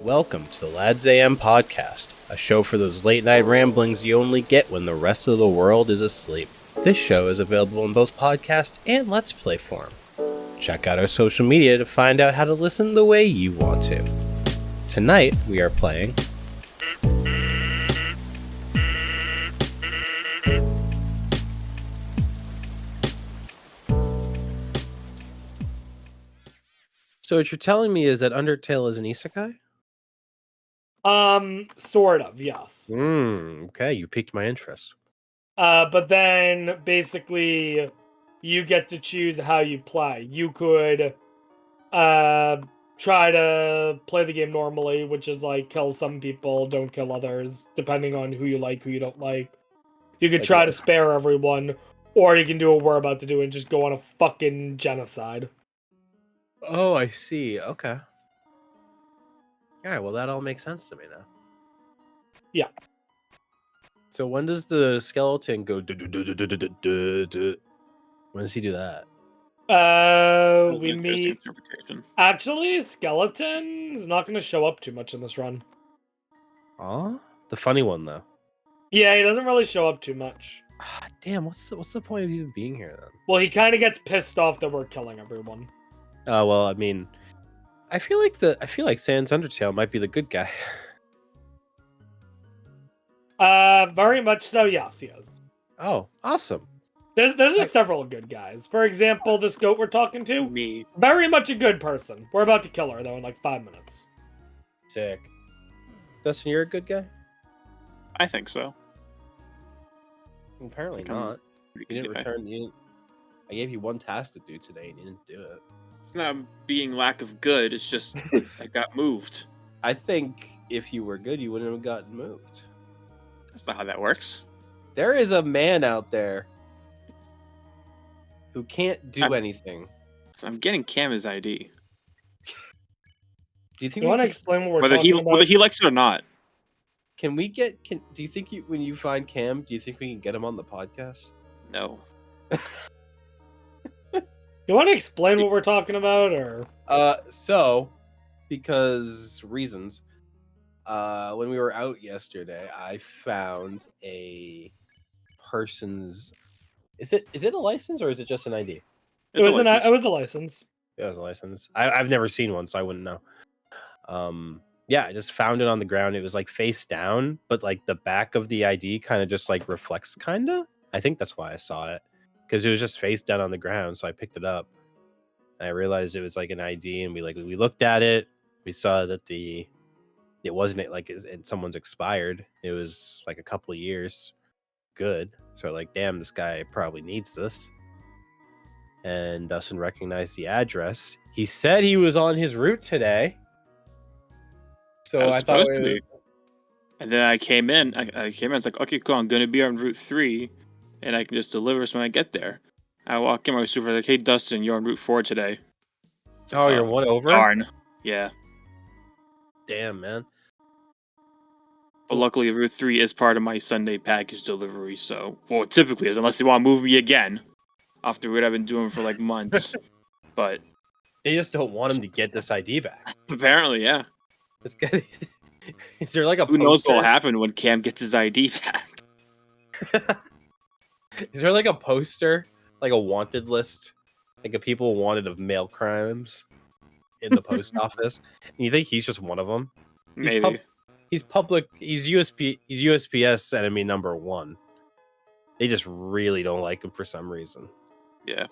Welcome to the Lads AM podcast, a show for those late night ramblings you only get when the rest of the world is asleep. This show is available in both podcast and Let's Play form. Check out our social media to find out how to listen the way you want to. Tonight, we are playing So what you're telling me is that Undertale is an isekai? Sort of, yes. Okay, you piqued my interest. But then basically you get to choose how you play. You could try to play the game normally, which is like kill some people, don't kill others, depending on who you like, who you don't like. You could try to spare everyone, or you can do what we're about to do and just go on a fucking genocide. Oh, I see. Okay. Alright, well that all makes sense to me now. Yeah. So when does the skeleton go? When does he do that? We meet. Actually, skeleton's not going to show up too much in this run. Oh, the funny one though. Yeah, he doesn't really show up too much. Damn, what's the point of even being here then? Well, he kind of gets pissed off that we're killing everyone. Well, I mean, I feel like Sans Undertale might be the good guy. Very much so. Yes, he is. Oh, awesome. There's just several good guys. For example, this goat we're talking to, me, very much a good person. We're about to kill her though in like 5 minutes. Sick. Dustin, you're a good guy? I think so. Apparently not. You didn't return. I gave you one task to do today, and you didn't do it. It's not being lack of good. It's just I got moved. I think if you were good, you wouldn't have gotten moved. That's not how that works. There is a man out there who can't do anything. So I'm getting Cam his ID. Do you think you want to explain what we're whether talking about? Whether he likes it or not? Can we get? Do you think when you find Cam, do you think we can get him on the podcast? No. You want to explain what we're talking about, or? So, because reasons. When we were out yesterday, I found a person's. Is it a license or is it just an ID? It was a license. It was a license. I've never seen one, so I wouldn't know. Yeah, I just found it on the ground. It was like face down, but like the back of the ID kind of just like reflects, kinda. I think that's why I saw it, because it was just face down on the ground. So I picked it up, and I realized it was like an ID, and we looked at it. We saw that it wasn't like someone's expired. It was like a couple of years good. So like, damn, this guy probably needs this. And Dustin recognized the address. He said he was on his route today. So I thought and then I came in. I came in. It's like, okay, cool. I'm gonna be on Route 3, and I can just deliver this when I get there. I walk in, my super like, hey, Dustin, you're on Route 4 today. Oh, you're one over? Darn. Yeah. Damn, man. But luckily, Route 3 is part of my Sunday package delivery, so... Well, it typically is, unless they want to move me again. After what I've been doing for, like, months. But... They just don't want him to get this ID back. Apparently, yeah. This guy... Is there, like, a Who poster? knows what will happen when Cam gets his ID back? Is there, like, a poster? Like, a wanted list? Like, a people wanted of mail crimes? In the post office? And you think he's just one of them? Maybe. He's public. He's USPS enemy number 1. They just really don't like him for some reason. Yeah.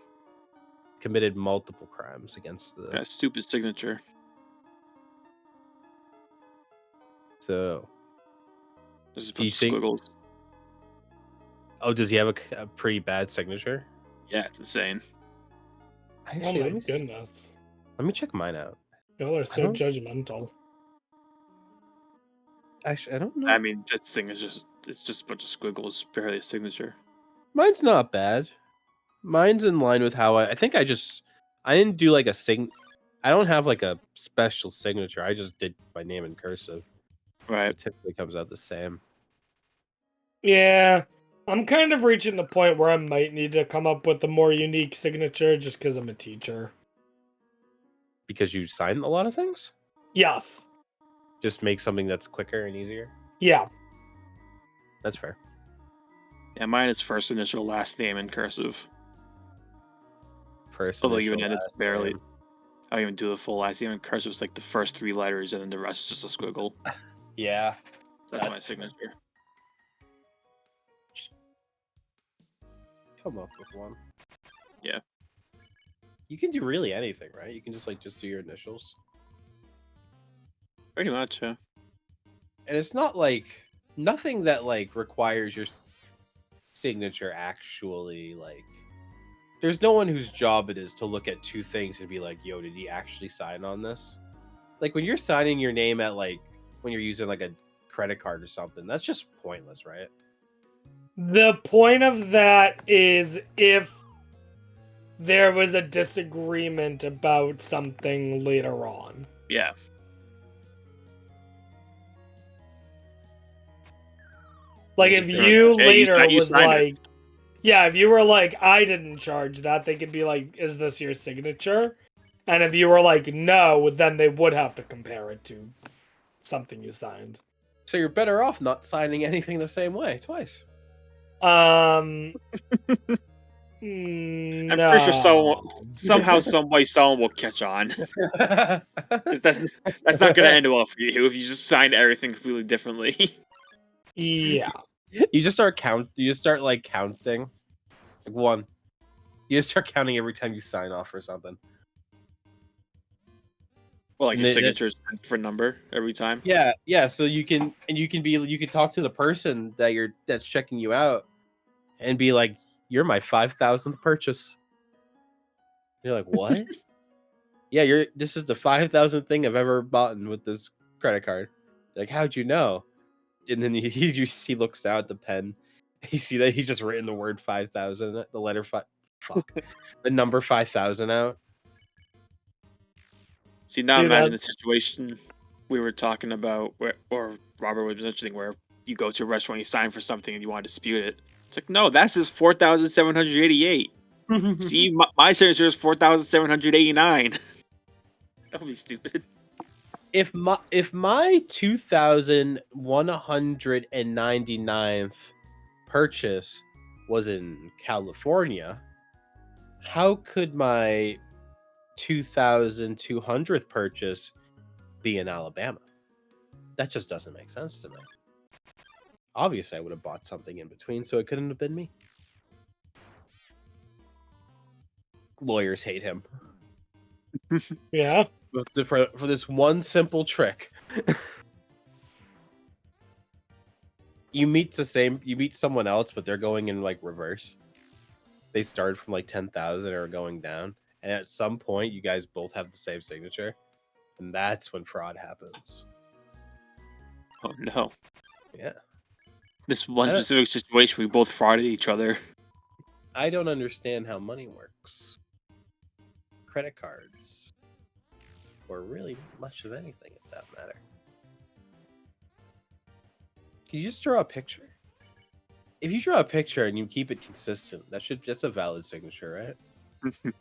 Committed multiple crimes against the... That stupid signature. So... There's a Do you bunch of think... squiggles. Oh, does he have a pretty bad signature? Yeah, it's insane. Actually, oh my goodness. Let me check mine out. Y'all are so judgmental. Actually, I don't know. I mean, this thing is it's just a bunch of squiggles, barely a signature. Mine's not bad. Mine's in line with how I think I didn't do like a I don't have like a special signature. I just did my name in cursive. Right. It typically comes out the same. Yeah. I'm kind of reaching the point where I might need to come up with a more unique signature just because I'm a teacher. Because you sign a lot of things? Yes. Just make something that's quicker and easier. Yeah. That's fair. Yeah, mine is first initial, last name in cursive. First, Although initial, even then, it's last barely. name. I don't even do the full last name in cursive. It's like the first 3 letters, and then the rest is just a squiggle. Yeah, That's my That's- signature. come up with one. Yeah. You can do really anything, right? You can just do your initials, Pretty much, yeah. and it's not like nothing that like requires your signature actually like. There's no one whose job it is to look at 2 things and be like, "Yo, did he actually sign on this?" Like when you're signing your name at like when you're using like a credit card or something, that's just pointless, right? The point of that is if there was a disagreement about something later on. Yeah. Like It's if just you Hey, later you was signed it. like, yeah, if you were like, I didn't charge that, they could be like, is this your signature? And if you were like, no, then they would have to compare it to something you signed. So you're better off not signing anything the same way twice. I'm I'm pretty sure somehow, some way, someone will catch on. 'Cause that's not gonna end well for you if you just signed everything completely differently. Yeah. You just start like counting. Like 1. You just start counting every time you sign off or something. Well, like And your it- signature's a different number every time. Yeah. So you can talk to the person that's checking you out, and be like, "You're my 5,000th purchase." You're like, "What?" Yeah, this is the 5,000th thing I've ever bought with this credit card. Like, how'd you know? And then he looks down at the pen. You see that he's just written the word 5,000, the letter 5. Fuck, the number 5,000 out. See, now Dude, imagine the situation we were talking about, or Robert was mentioning, where you go to a restaurant, you sign for something, and you want to dispute it. It's like, no, that's his 4,788. See, my signature is 4,789. That would be stupid. If my 2,199th purchase was in California, how could my 2,200th purchase be in Alabama? That just doesn't make sense to me. Obviously, I would have bought something in between, so it couldn't have been me. Lawyers hate him Yeah. for this one simple trick. You meet someone else, but they're going in like reverse. They start from like 10,000 or going down, and at some point, you guys both have the same signature, and that's when fraud happens. Oh no. Yeah. This one specific situation, we both frauded each other. I don't understand how money works. Credit cards, or really much of anything at that matter. Can you just draw a picture? If you draw a picture and you keep it consistent, that's a valid signature, right?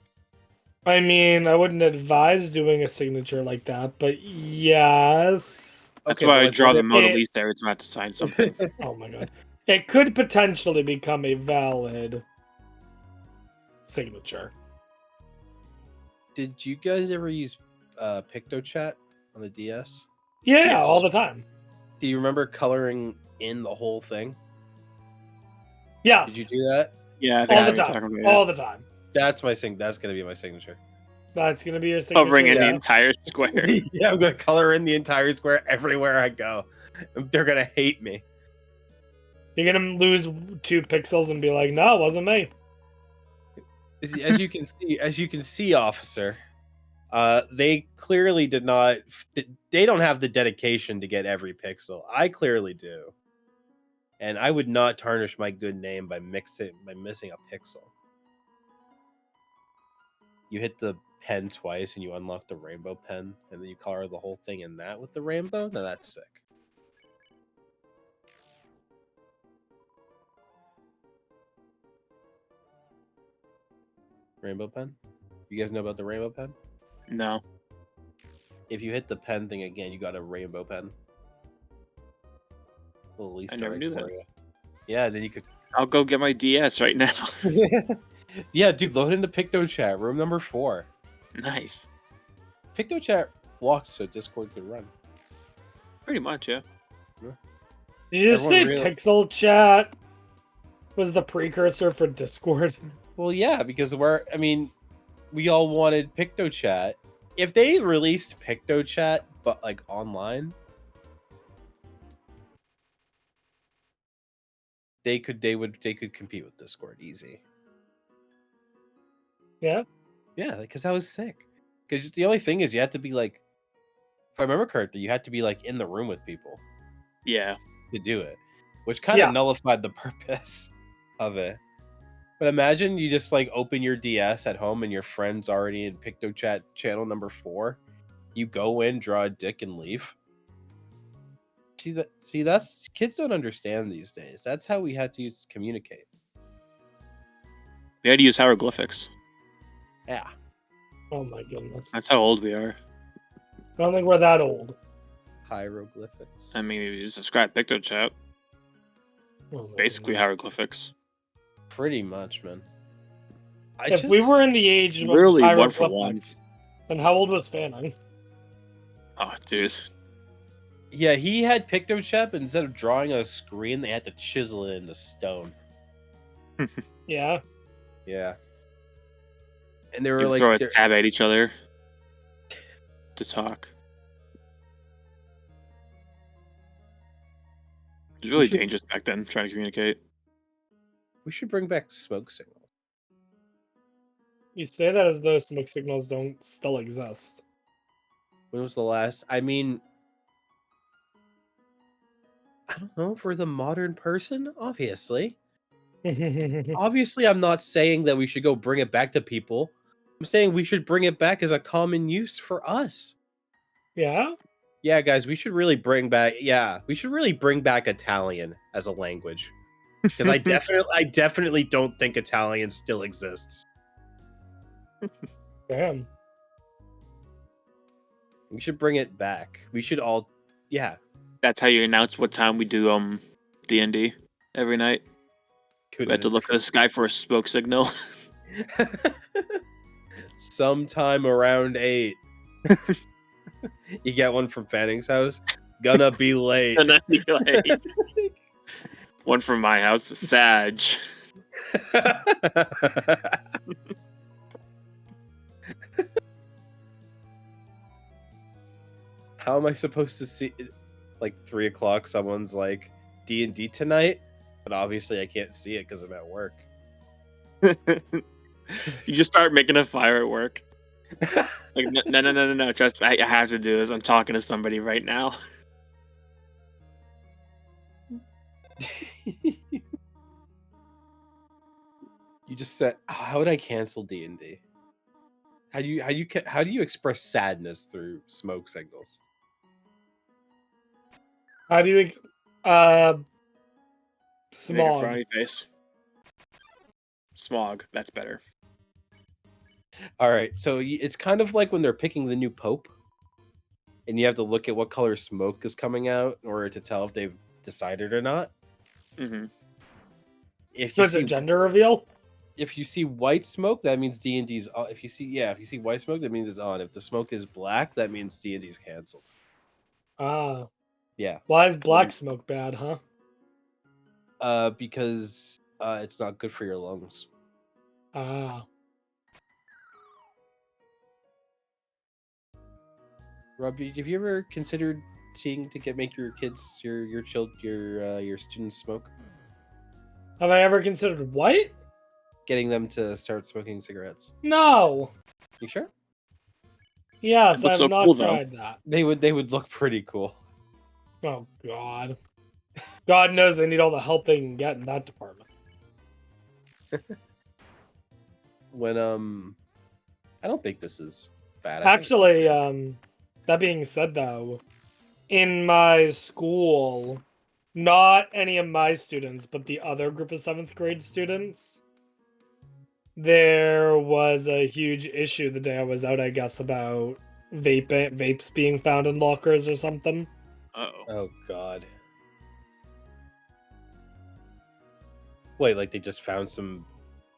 I mean, I wouldn't advise doing a signature like that, but yes. That's Okay, why but I like, draw what the if- Mona Lisa every time I have to sign something. Oh my god. It could potentially become a valid signature. Did you guys ever use PictoChat on the DS? Yeah, Yes. all the time. Do you remember coloring in the whole thing? Yes. Did you do that? Yeah, I think all I the know what you're time. talking about, All the time. That's gonna be my signature. That's gonna be your signature. covering in the yeah. entire square. Yeah, I'm gonna color in the entire square everywhere I go. They're gonna hate me. You're gonna lose 2 pixels and be like, no, it wasn't me. As you can see, officer, they clearly did not. They don't have the dedication to get every pixel. I clearly do, and I would not tarnish my good name by missing a pixel. You hit the pen twice, and you unlock the rainbow pen, and then you color the whole thing in that with the rainbow. Now that's sick. Rainbow pen. You guys know about the rainbow pen? No. if you hit the pen thing again, you got a rainbow pen. Little Easter never egg knew for that. you. Yeah, then you could. I'll go get my DS right now. Yeah, dude, load into PictoChat, room number 4. Nice. PictoChat walked so Discord could run. Pretty much, yeah. Did you just say Everyone Pixel Chat was the precursor for Discord? Well, yeah, because we all wanted PictoChat. If they released PictoChat, but like online, they could compete with Discord easy. Yeah. Yeah, because that was sick. Because the only thing is, you had to be like, if I remember correctly, you had to be like in the room with people Yeah. to do it, which kind of Yeah. nullified the purpose of it. But imagine you just like open your DS at home and your friend's already in PictoChat channel number 4. You go in, draw a dick, and leave. See, that's kids don't understand these days. That's how we had to communicate. We had to use hieroglyphics. Yeah. Oh my goodness. That's how old we are. I don't think we're that old. Hieroglyphics. I mean, we just described PictoChat. Oh my Basically goodness. hieroglyphics. Pretty much, man. If we were in the age of Literally one for one. hieroglyphics, then how old was Fanning? Oh, dude. Yeah, he had PictoChat, but instead of drawing a screen, they had to chisel it into stone. Yeah. Yeah. And they were You like, throw a tab at each other to talk. It was really dangerous back then, trying to communicate. we should bring back smoke signal. You say that as though smoke signals don't still exist. When was the last? I mean, I don't know. For the modern person, obviously. Obviously, I'm not saying that we should go bring it back to people. I'm saying we should bring it back as a common use for us. Yeah? Yeah, guys, we should really bring back. Yeah, we should really bring back Italian as a language, because I definitely don't think Italian still exists. Damn. We should bring it back. We should all. Yeah. That's how you announce what time we do D&D every night. We have to look at the sky for a smoke signal. Sometime around 8. You get one from Fanning's house. Gonna be late. Gonna be late. One from my house, Sag. How am I supposed to see? Like 3 o'clock, someone's like D&D tonight, but obviously I can't see it because I'm at work. You just start making a fire at work. Like, no. Trust me, I have to do this. I'm talking to somebody right now. You just said, how would I cancel D&D? How do you express sadness through smoke signals? How do you Make a smog? frowny face. Smog. That's better. All right, so it's kind of like when they're picking the new pope, and you have to look at what color smoke is coming out in order to tell if they've decided or not. Mm-hmm. If you Was it gender reveal? If you see white smoke, that means D&D's on. If you see white smoke, that means it's on. If the smoke is black, that means D&D's canceled. Ah. Yeah. Why is black smoke bad, huh? Because it's not good for your lungs. Ah. Rob, have you ever considered make your kids, your students smoke? Have I ever considered what? Getting them to start smoking cigarettes. No. You sure? Yes, It looks I've so not cool, though. tried that. They would look pretty cool. Oh God. God knows they need all the help they can get in that department. When I don't think this is bad. I think Actually, it's- that being said though, in my school, not any of my students, but the other group of 7th grade students, there was a huge issue the day I was out, I guess, about vapes being found in lockers or something. Uh-oh. Oh God. Wait, like they just found some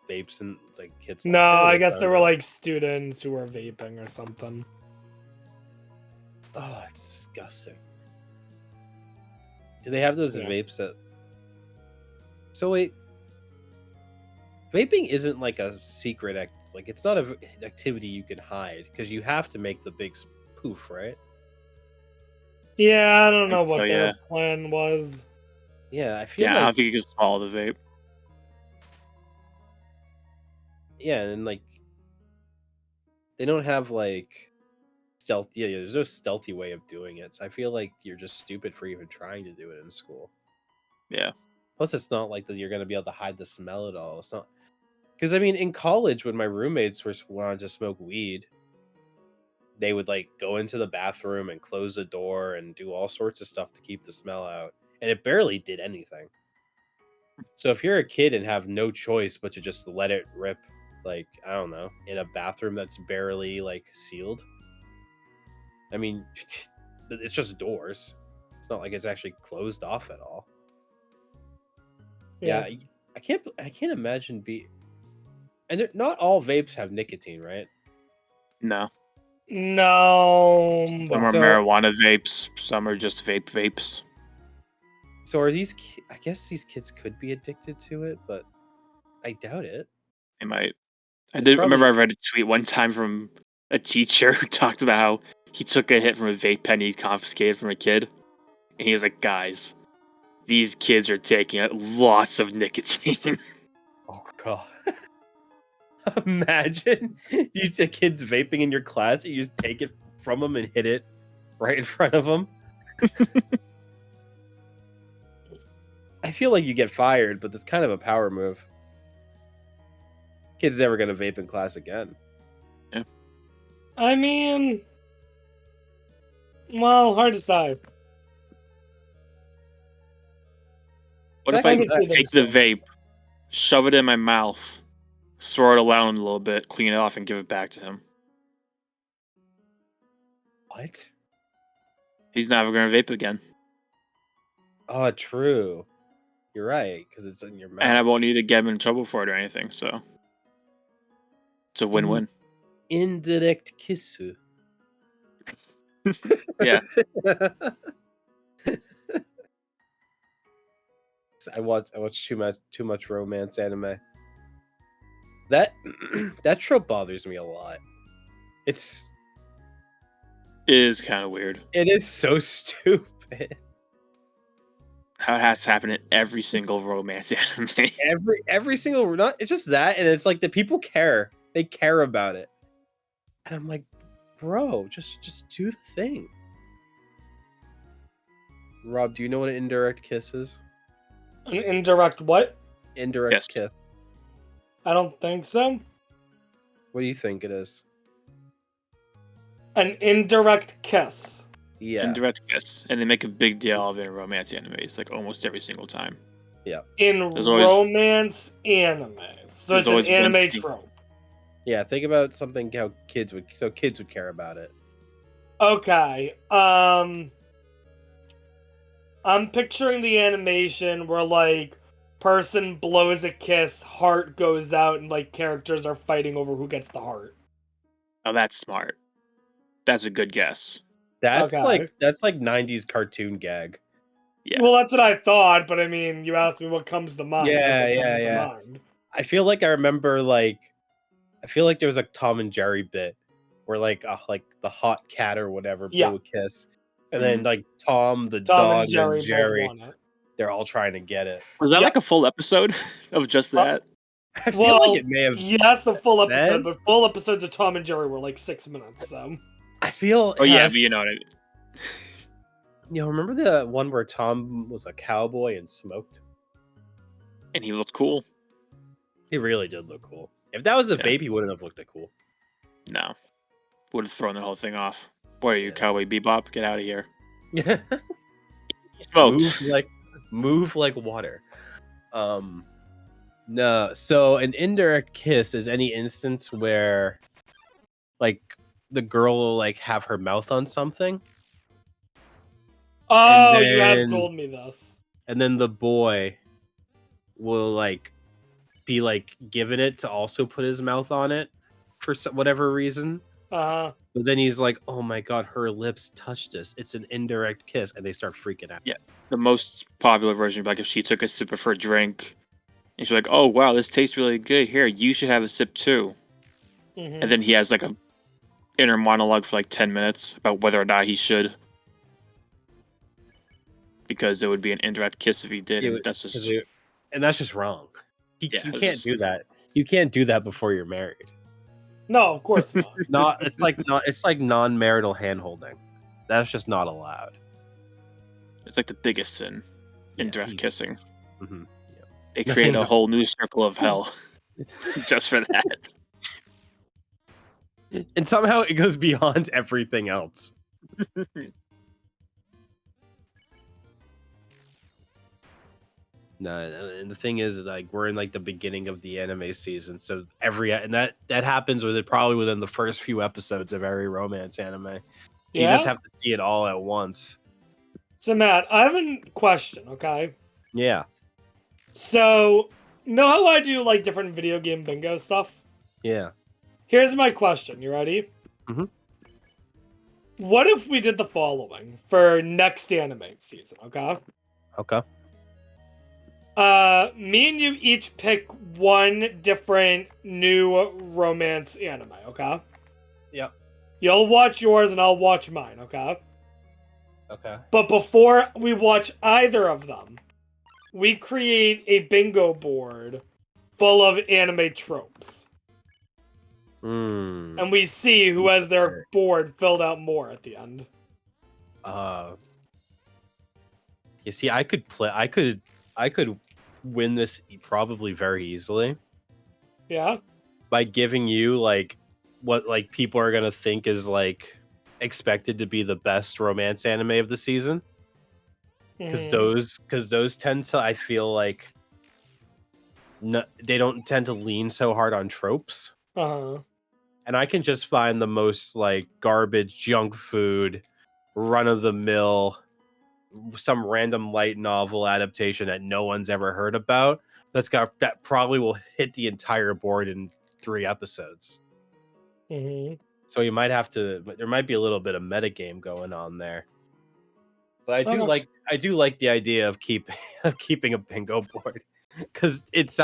vapes in like kids' No, locker, or I they guess found there were it- like students who were vaping or something. Oh, it's disgusting. Do they have those Yeah. vapes that? So wait, vaping isn't like a secret like it's not an activity you can hide because you have to make the big poof, right? Yeah, I don't know think so, what their yeah. plan was. Yeah, I feel Yeah, I don't like think you can swallow the vape. yeah, and like they don't have like stealth. Yeah, there's no stealthy way of doing it. So I feel like you're just stupid for even trying to do it in school. Yeah. Plus, it's not like that you're gonna be able to hide the smell at all. It's not because I mean, in college, when my roommates wanted to smoke weed, they would like go into the bathroom and close the door and do all sorts of stuff to keep the smell out, and it barely did anything. So if you're a kid and have no choice but to just let it rip, like I don't know, in a bathroom that's barely like sealed, I mean, it's just doors. It's not like it's actually closed off at all. Yeah, I can't imagine and not all vapes have nicotine, right? No. No. Some are So- marijuana vapes. Some are just vapes. So are these? I guess these kids could be addicted to it, but I doubt it. They might. I It's did remember I probably- read a tweet one time from a teacher who talked about how he took a hit from a vape pen he confiscated from a kid. And he was like, guys, these kids are taking lots of nicotine. Oh god! Imagine you see kids vaping in your class, you just take it from them and hit it right in front of them. I feel like you get fired, but that's kind of a power move. Kid's never gonna vape in class again. I mean, well, hard to decide. What if I I could see take that. the vape, shove it in my mouth, throw it around a little bit, clean it off, and give it back to him? What? He's never going to vape again. Oh, true. You're right, because it's in your mouth. And I won't need to get him in trouble for it or anything, so it's a win-win. Indirect kissu. Yeah. I watch too much romance anime. That that trope bothers me a lot. It is kind of weird. It is so stupid. How it has to happen in every single romance anime. Every single not it's just that, and it's like the people care. They care about it. And I'm like, bro, just do the thing. Rob, do you know what an indirect kiss is? An indirect what? Indirect Yes. kiss. I don't think so. What do you think it is? An indirect kiss. Yeah. Indirect kiss. And they make a big deal of it in romance animes, like almost every single time. In There's always- romance anime. So There's it's an always one anime scene. trope. Yeah, think about something how kids would care about it. Okay. I'm picturing the animation where like person blows a kiss, heart goes out, and like characters are fighting over who gets the heart. Oh, that's smart. That's a good guess. That's Okay. like 90s cartoon gag. Yeah. Well, that's what I thought, but I mean, you asked me what comes to mind. Yeah, What comes to yeah. mind. I feel like I remember I feel like there was a Tom and Jerry bit where like the hot cat or whatever blew Yeah. a kiss. And then like Tom, the Tom dog, and Jerry, and Jerry, both want it. they're all trying to get it. Was that Yep. like a full episode of just that? I feel Well, like it may have Yes, a full episode, Then? but full episodes of Tom and Jerry were like 6 minutes. So I feel Oh, yeah, yes. but you know what I mean. Remember the one where Tom was a cowboy and smoked? And he looked cool. He really did look cool. If that was a Yeah. vape, he wouldn't have looked cool. No. Would have thrown the whole thing off. What are you, Yeah. Cowboy Bebop? Get out of here. He smoked. move like water. No, so an indirect kiss is any instance where like the girl will like have her mouth on something. Oh, And you have then- told me this. And then the boy will like be like given it to also put his mouth on it for whatever reason. Uh-huh. But then he's like, "Oh my god, her lips touched us. It's an indirect kiss," and they start freaking out. Yeah. The most popular version would be like if she took a sip of her drink and she's like, "Oh wow, this tastes really good. Here, you should have a sip too." Mhm. And then he has like a inner monologue for like 10 minutes about whether or not he should. Because it would be an indirect kiss if he did, and that's just And that's just wrong. You Yeah, can't it's just- do that. You can't do that before you're married. No, of course not. It's like non-marital handholding. That's just not allowed. it's like the biggest sin, Yeah, indirect easy. kissing. Mhm. They Nothing created a is- whole new circle of hell just for that. And somehow it goes beyond everything else. No, and the thing is, like, we're in like the beginning of the anime season, so that happens probably within the first few episodes of every romance anime. So you just Yeah? have to see it all at once. So, Matt, I have a question, okay? Yeah, So, know how I do, like, different video game bingo stuff? yeah. Here's my question. You ready? Mhm. What if we did the following for next anime season, okay? Okay. Me and you each pick one different new romance anime, okay? Yep. You'll watch yours and I'll watch mine, okay? Okay. But before we watch either of them, we create a bingo board full of anime tropes. Hmm. And we see who has their board filled out more at the end. You see, I could win this probably very easily Yeah? by giving you like what like people are gonna think is like expected to be the best romance anime of the season. Because Mhm. those tend to, I feel like, no, they don't tend to lean so hard on tropes. Uh-huh. And I can just find the most like garbage junk food, run of the mill, some random light novel adaptation that no one's ever heard about. That probably will hit the entire board in 3 episodes. Mhm. So you might have to, but there might be a little bit of metagame going on there. But I do like the idea of keeping a bingo board because it's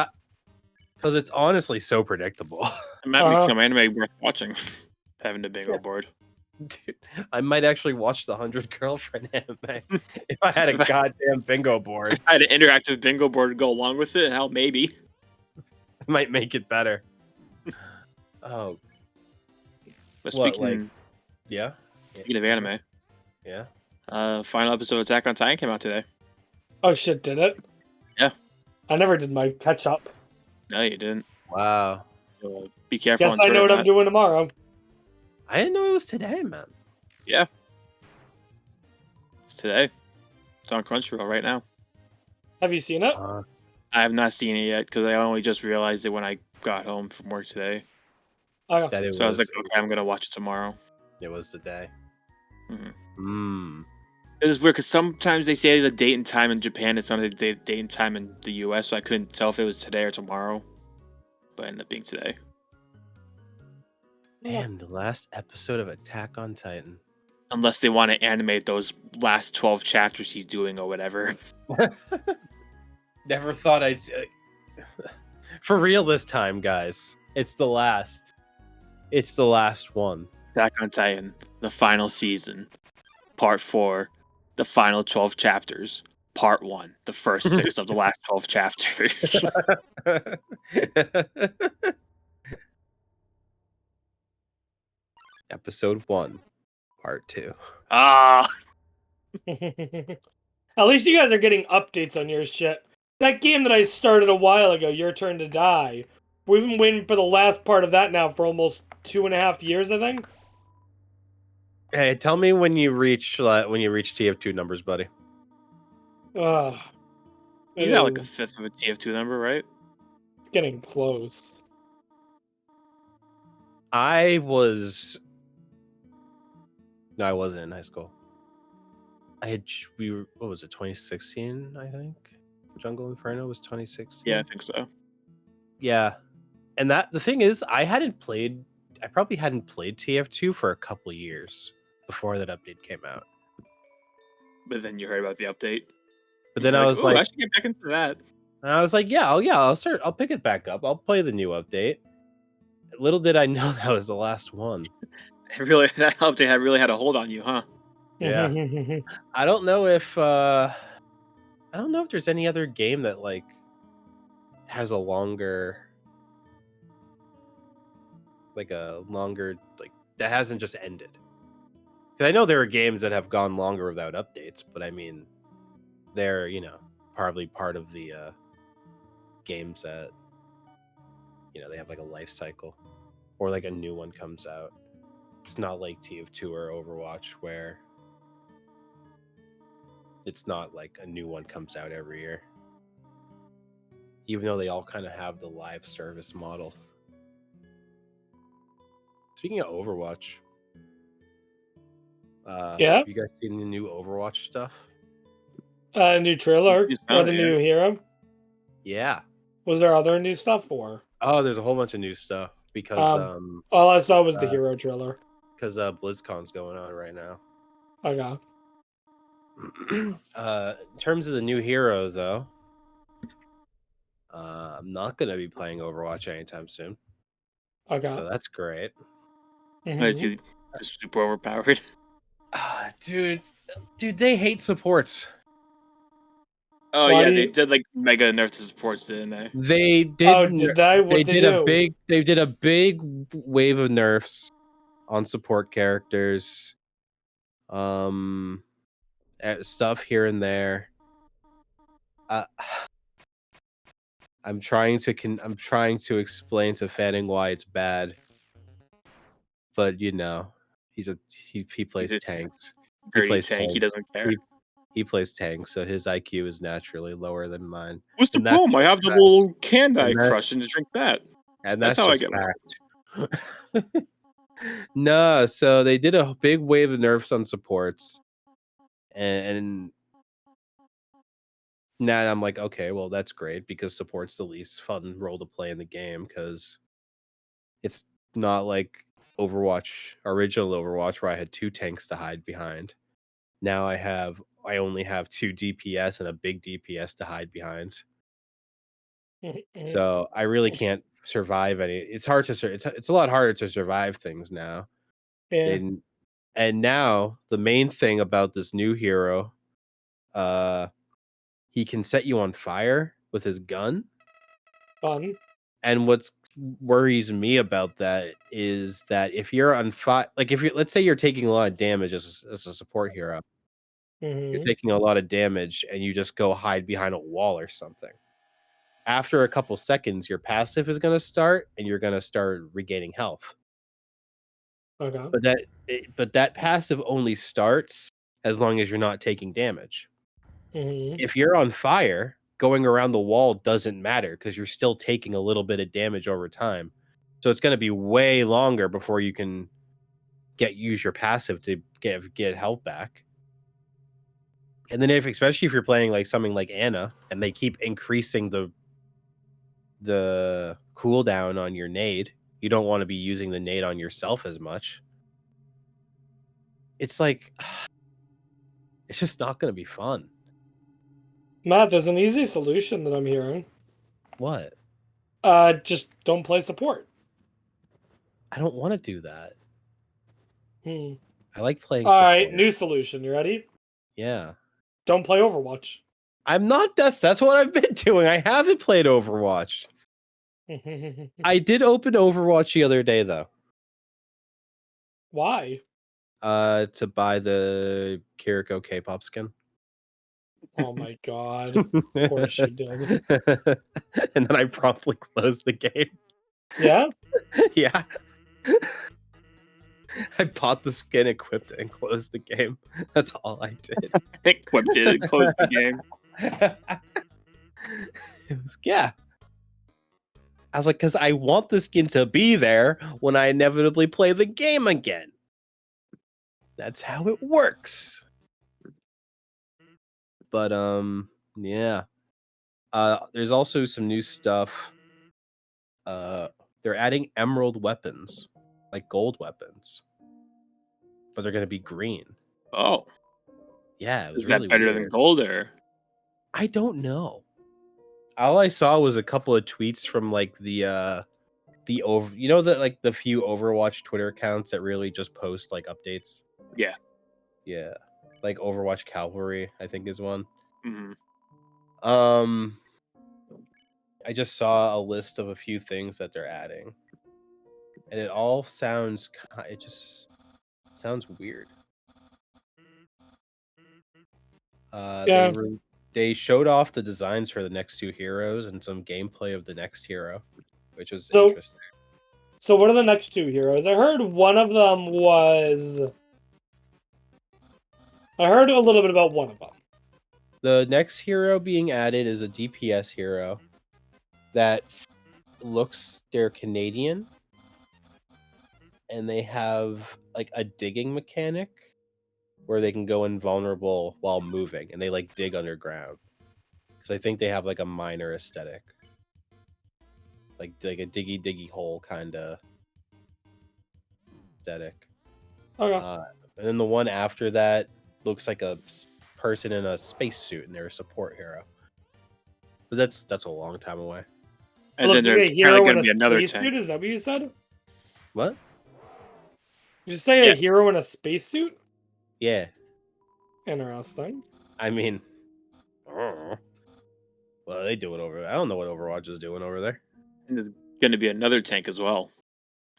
honestly so predictable. It might make Uh-huh. some anime worth watching. Having a bingo board. Dude, I might actually watch the 100 Girlfriend anime if I had a goddamn bingo board. If I had an interactive bingo board to go along with it, hell, maybe. It might make it better. Oh, But What, speaking yeah, of anime, yeah. final episode of Attack on Titan came out today. Oh shit, did it? Yeah. I never did my catch up. No, you didn't. Wow, So be careful. Guess on I Twitter, know what I'm Matt. doing tomorrow. I didn't know it was today, man. It's today. It's on Crunchyroll right now. Have you seen it? I have not seen it yet because I only just realized it when I got home from work today. Okay. That it So I was was. like, okay, I'm gonna watch it tomorrow. It was the day. Mhm. Hmm. It was weird because sometimes they say the date and time in Japan, it's not the date and time in the US, so I couldn't tell if it was today or tomorrow. But it ended up being today. Damn, the last episode of Attack on Titan. Unless they want to animate those last 12 chapters he's doing or whatever. Never thought I'd. For real this time, guys. It's the last. It's the last one. Attack on Titan, the final season, part 4, the final 12 chapters, part 1, the first 6 of the last 12 chapters. Episode 1, part 2. Ah, At least you guys are getting updates on your shit. That game that I started a while ago, Your Turn to Die. We've been waiting for the last part of that now for almost 2.5 years, I think. Hey, tell me when you reach TF2 numbers, buddy. Ugh. you got like a fifth of a TF2 number, right? It's getting close. I was No, I wasn't in high school. We were, what was it, 2016, I think? Jungle Inferno was 2016. Yeah, I think so. Yeah. And the thing is, I probably hadn't played TF2 for a couple years before that update came out. But then you heard about the update. But then You're I was "Ooh, like, I should get back into that. and I was like, I'll pick it back up. I'll play the new update. Little did I know that was the last one. That update really had a hold on you, huh? Yeah. I don't know if there's any other game that like has a longer like that hasn't just ended. Because I know there are games that have gone longer without updates, but I mean, they're probably part of the games that they have like a life cycle, or like a new one comes out. It's not like TF2 or Overwatch where it's not like a new one comes out every year, even though they all kind of have the live service model. Speaking of Overwatch, Yeah? have you guys seen the new Overwatch stuff? New trailer It's or the out, new hero? Yeah. Was there other new stuff for? Oh, there's a whole bunch of new stuff because All I saw was the hero trailer. BlizzCon's going on right now. Okay. In terms of the new hero, though, I'm not gonna be playing Overwatch anytime soon, Okay. so that's great. I see it's super overpowered. Dude, they hate supports. Oh Why yeah, do they you- did like mega nerf the supports, didn't they? They did. Oh, did they? What'd they do? They did a big wave of nerfs on support characters. Stuff here and there. I'm trying to explain to Fanning why it's bad, but he plays He's a tanks. Dirty plays tank. He tanks. doesn't care. He plays tanks, so his IQ is naturally lower than mine. What's the and that's problem? I just have the fact. little can that I And that- crush and just drink that. And That's that's how I just get fact. No, so they did a big wave of nerfs on supports, and now I'm like, okay, well that's great because support's the least fun role to play in the game because it's not like original Overwatch, where I had 2 tanks to hide behind. Now I only have 2 DPS and a big DPS to hide behind. So I really can't survive any. It's hard to it's a lot harder to survive things now. Yeah. And now the main thing about this new hero, he can set you on fire with his gun. Fun. And what worries me about that is that if you're on fire, like let's say you're taking a lot of damage as a support hero, you're taking a lot of damage and you just go hide behind a wall or something. After a couple seconds, your passive is going to start and you're going to start regaining health. Okay. But that passive only starts as long as you're not taking damage. If you're on fire, going around the wall doesn't matter because you're still taking a little bit of damage over time. So it's going to be way longer before you can use your passive to get health back. And then especially if you're playing like something like Ana and they keep increasing the cooldown on your nade, you don't want to be using the nade on yourself as much. It's like it's just not going to be fun. Matt, there's an easy solution that I'm hearing. What? Just don't play support. I don't want to do that. Hmm. I like playing All support. right, new solution. You ready? Yeah. Don't play Overwatch. I'm not. That's what I've been doing. I haven't played Overwatch. I did open Overwatch the other day though. Why? To buy the Kiriko K-pop skin. Oh my god. Of course you did. And then I promptly closed the game. Yeah? Yeah. I bought the skin, equipped it, and closed the game. That's all I did. Equipped it and closed the game. Yeah. I was like, because I want the skin to be there when I inevitably play the game again. That's how it works. But yeah. There's also some new stuff. They're adding emerald weapons, like gold weapons, but they're gonna be green. Oh, Yeah, it was is that really better than weird. gold or? I don't know. All I saw was a couple of tweets from like the over, the few Overwatch Twitter accounts that really just post like updates. Yeah. Yeah, like Overwatch Cavalry, I think is one. Mm-hmm. I just saw a list of a few things that they're adding, and it all sounds. It just sounds weird. Yeah. They showed off the designs for the next two heroes and some gameplay of the next hero, which was So- interesting. So what are the next two heroes? I heard one of them was. I heard a little bit about one of them. The next hero being added is a DPS hero that they're Canadian, and they have like a digging mechanic where they can go invulnerable while moving, and they like dig underground. Because I think they have like a miner aesthetic, like a diggy hole kind of aesthetic. Okay. And then the one after that looks like a person in a spacesuit, and they're a support hero. But that's a long time away. And then there's apparently going to be another spacesuit. tank. Is that what you said? What? Did you say a hero in a spacesuit? Yeah. Interesting. I mean, I don't know. What are they doing over there? I don't know what Overwatch is doing over there. And there's going to be another tank as well,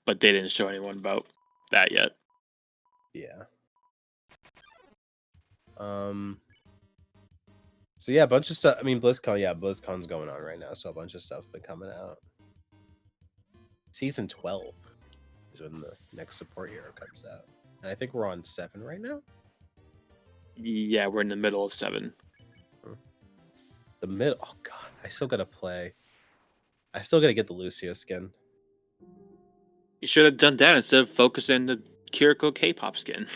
but they didn't show anyone about that yet. Yeah. So yeah, a bunch of stuff. I mean, BlizzCon's going on right now, so a bunch of stuff's been coming out. Season 12 is when the next support hero comes out, and I think we're on 7 right now. Yeah, we're in the middle of 7. The middle. Oh god, I still gotta play. I still gotta get the Lucio skin. You should have done that instead of focusing the Kiriko K-pop skin.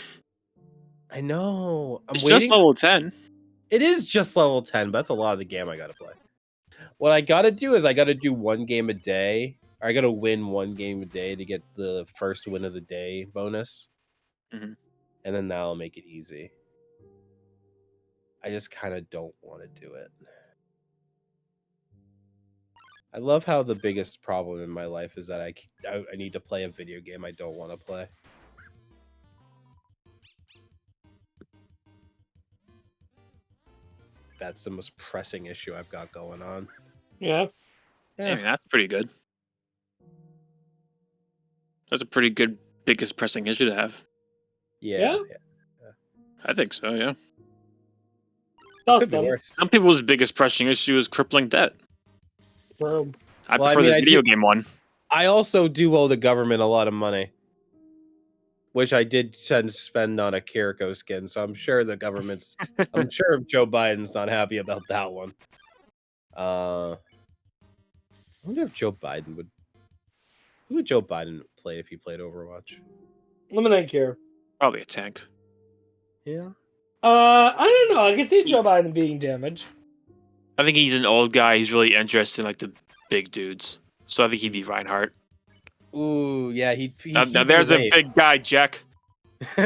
I know. It's just level 10. It is just level 10, but that's a lot of the game I gotta play. What I gotta do is I gotta do one game a day. Or I gotta win one game a day to get the first win of the day bonus. Mm-hmm. And then that'll make it easy. I just kind of don't want to do it. I love how the biggest problem in my life is that I need to play a video game I don't want to play. That's the most pressing issue I've got going on. Yeah. I mean, that's pretty good. That's a pretty good biggest pressing issue to have. Yeah. I think so, yeah. Could be worse. Some people's biggest pressing issue is crippling debt. True. I prefer the video game one. I also do owe the government a lot of money, which I did tend to spend on a Kiriko skin, so I'm sure the government's... I'm sure Joe Biden's not happy about that one. I wonder if Joe Biden would... Who would Joe Biden play if he played Overwatch? Let me think here. Probably a tank. Yeah. I don't know. I can see Joe Biden being damaged. I think he's an old guy. He's really interested in like the big dudes. So I think he'd be Reinhardt. Ooh, yeah. Now there's a big guy, Jack. All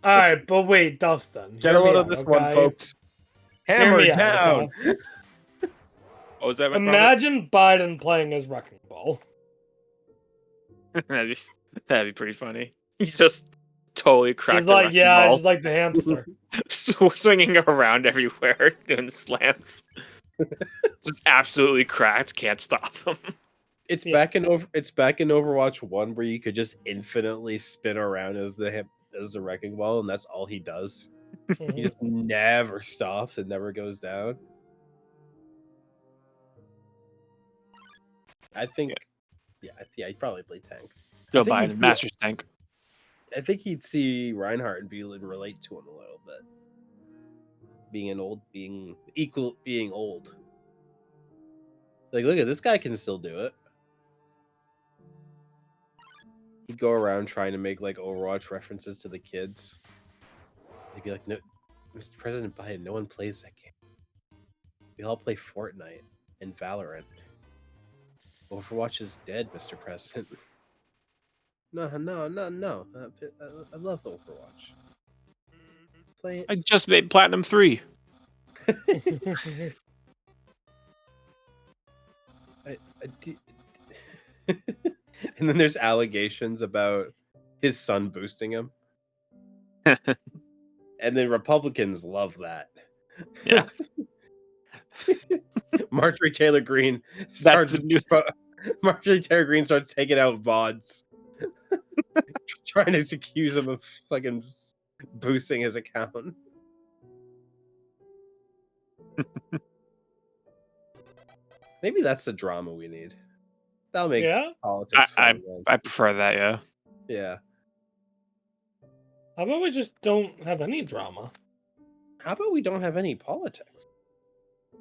right, but wait, Dustin. Get a load of this one, folks. Hammer down. Okay? What was that? Imagine Biden playing as Wrecking Ball. That'd be pretty funny. He's just totally cracked. He's like, yeah, he's like the hamster. Swinging around everywhere, doing slams. Just absolutely cracked. Can't stop him. It's back in Overwatch 1 where you could just infinitely spin around as the wrecking ball, and that's all he does. He just never stops and never goes down. I think, he'd probably play tank. Joe Biden, Master Tank. I think he'd see Reinhardt and relate to him a little bit. Being old. Like, look at this guy can still do it. He'd go around trying to make like Overwatch references to the kids. They'd be like, "No, Mr. President Biden, no one plays that game. We all play Fortnite and Valorant. Overwatch is dead, Mr. President." No. I love Overwatch. Play I just made Platinum 3. it. And then there's allegations about his son boosting him. And then Republicans love that. Yeah. Marjorie Taylor Greene That's starts the new. Marjorie Taylor Greene starts taking out VODs. Trying to accuse him of fucking boosting his account. Maybe that's the drama we need. That'll make politics fun. I prefer that, yeah. Yeah. How about we just don't have any drama? How about we don't have any politics?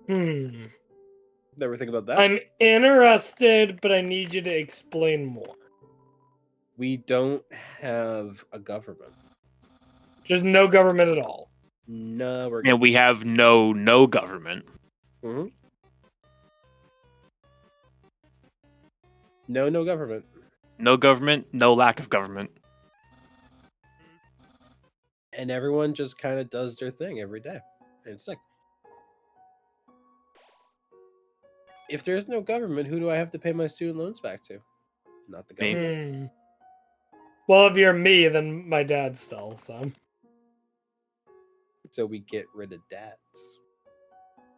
Never think about that. I'm interested, but I need you to explain more. We don't have a government. Just no government at all. No, we're And we have no government. Mm-hmm. No government. No government, no lack of government. And everyone just kind of does their thing every day. And it's like, if there's no government, who do I have to pay my student loans back to? Not the Me. government. Well, if you're me, then my dad still, so. So we get rid of dads.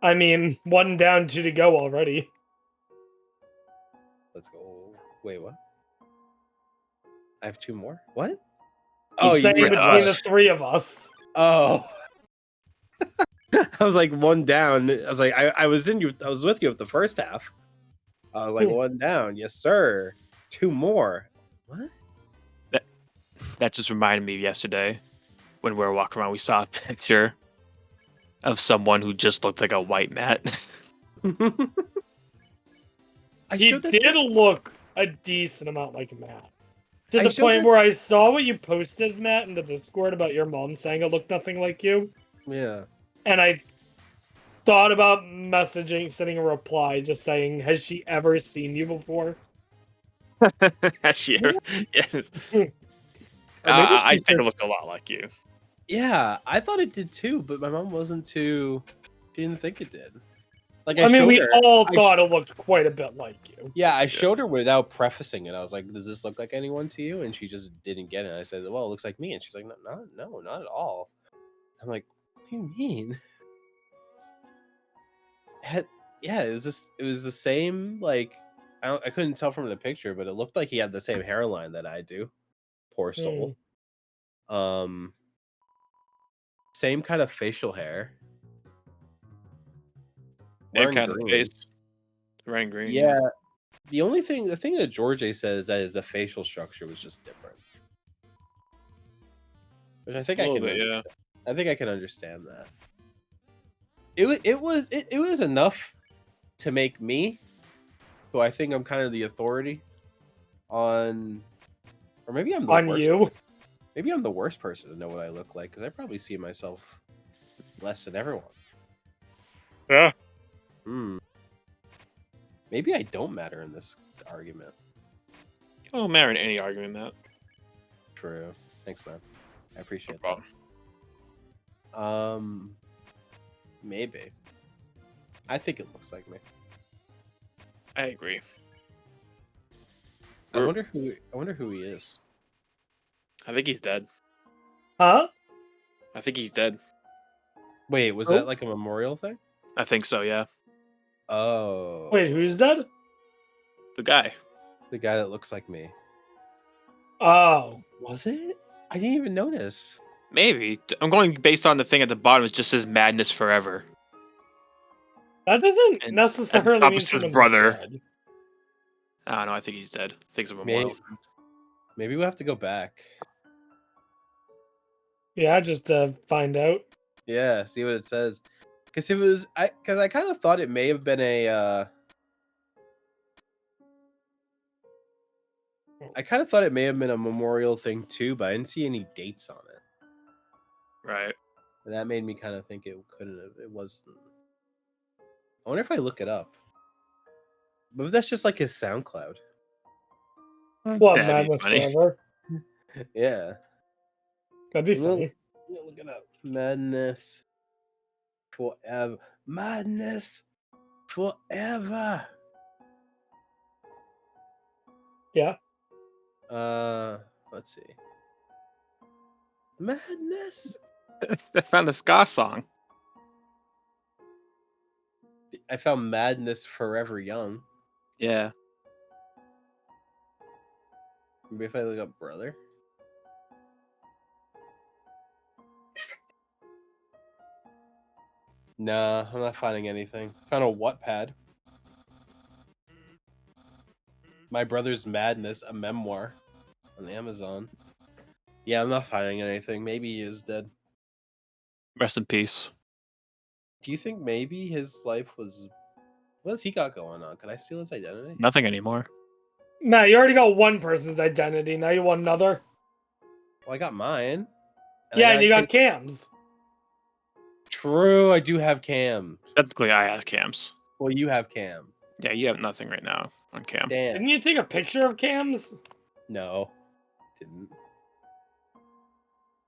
I mean, 1 down, 2 to go already. Let's go. Wait, what? I have 2 more? What? I'm saying rid between of the us. 3 of us. Oh. I was like 1 down. I was like, I was with you at the first half. I was like 1 down. Yes, sir. 2 more. What? That just reminded me of yesterday when we were walking around. We saw a picture of someone who just looked like a white Matt. He did look a decent amount like Matt. To I the showed point that- where I saw what you posted, Matt, in the Discord about your mom saying it looked nothing like you. Yeah. And I thought about sending a reply just saying, has she ever seen you before? Actually, yes. Or maybe it's I because- think it looked a lot like you. Yeah, I thought it did too, but my mom wasn't too. She didn't think it did. Like I mean, showed we her, all I thought it looked quite a bit like you. Yeah, I showed her without prefacing it. I was like, "Does this look like anyone to you?" And she just didn't get it. I said, "Well, it looks like me," and she's like, "No, not at all." I'm like, "What do you mean?" Yeah, it was the same. Like, I couldn't tell from the picture, but it looked like he had the same hairline that I do. Poor soul. Same kind of facial hair. Same Wearing kind of green. face. Wearing green. Yeah. The thing that George says that is the facial structure was just different. Which I think A I little can bit, yeah. understand. I think I can understand that. It was enough to make me, who I think I'm kind of the authority on, or maybe I'm the On worst. you? Maybe I'm the worst person to know what I look like because I probably see myself less than everyone. Yeah. Maybe I don't matter in this argument. You don't matter in any argument, Matt. True. Thanks, man. I No appreciate problem. that. Maybe. I think it looks like me. I agree. I wonder who he is. I think he's dead. Huh? I think he's dead. Wait, was Who? that like a memorial thing? I think so, yeah. Oh. Wait, who's that? The guy. The guy that looks like me. Oh. Was it? I didn't even notice. Maybe. I'm going based on the thing at the bottom. It just says Madness Forever. That doesn't And necessarily top mean is his someone's brother. dead. I don't know. I think he's dead. I think it's a memorial. Maybe we'll have to go back. Yeah, just to find out. Yeah, see what it says. Because I kind of thought it may have been a I kind of thought it may have been a memorial thing too, but I didn't see any dates on it. Right. And that made me kind of think it couldn't have. It wasn't. I wonder if I look it up. But that's just like his SoundCloud. What, That'd be Madness funny. Forever? Yeah. That'd be Well, funny. look it up. Madness Forever. Madness Forever. Yeah. Let's see. Madness. I found a ska song. I found Madness Forever Young. Yeah. Maybe if I look up brother. Nah, I'm not finding anything. Found a Wattpad. My Brother's Madness, a memoir on Amazon. Yeah, I'm not finding anything. Maybe he is dead. Rest in peace. Do you think maybe his life was... What has he got going on? Can I steal his identity? Nothing anymore. Matt, you already got one person's identity. Now you want another? Well, I got mine. Yeah, I and you got Cam's. True, I do have Cam. Technically, I have Cams. Well, you have Cam. Yeah, you have nothing right now on Cam. Damn. Didn't you take a picture of Cam's? No, didn't.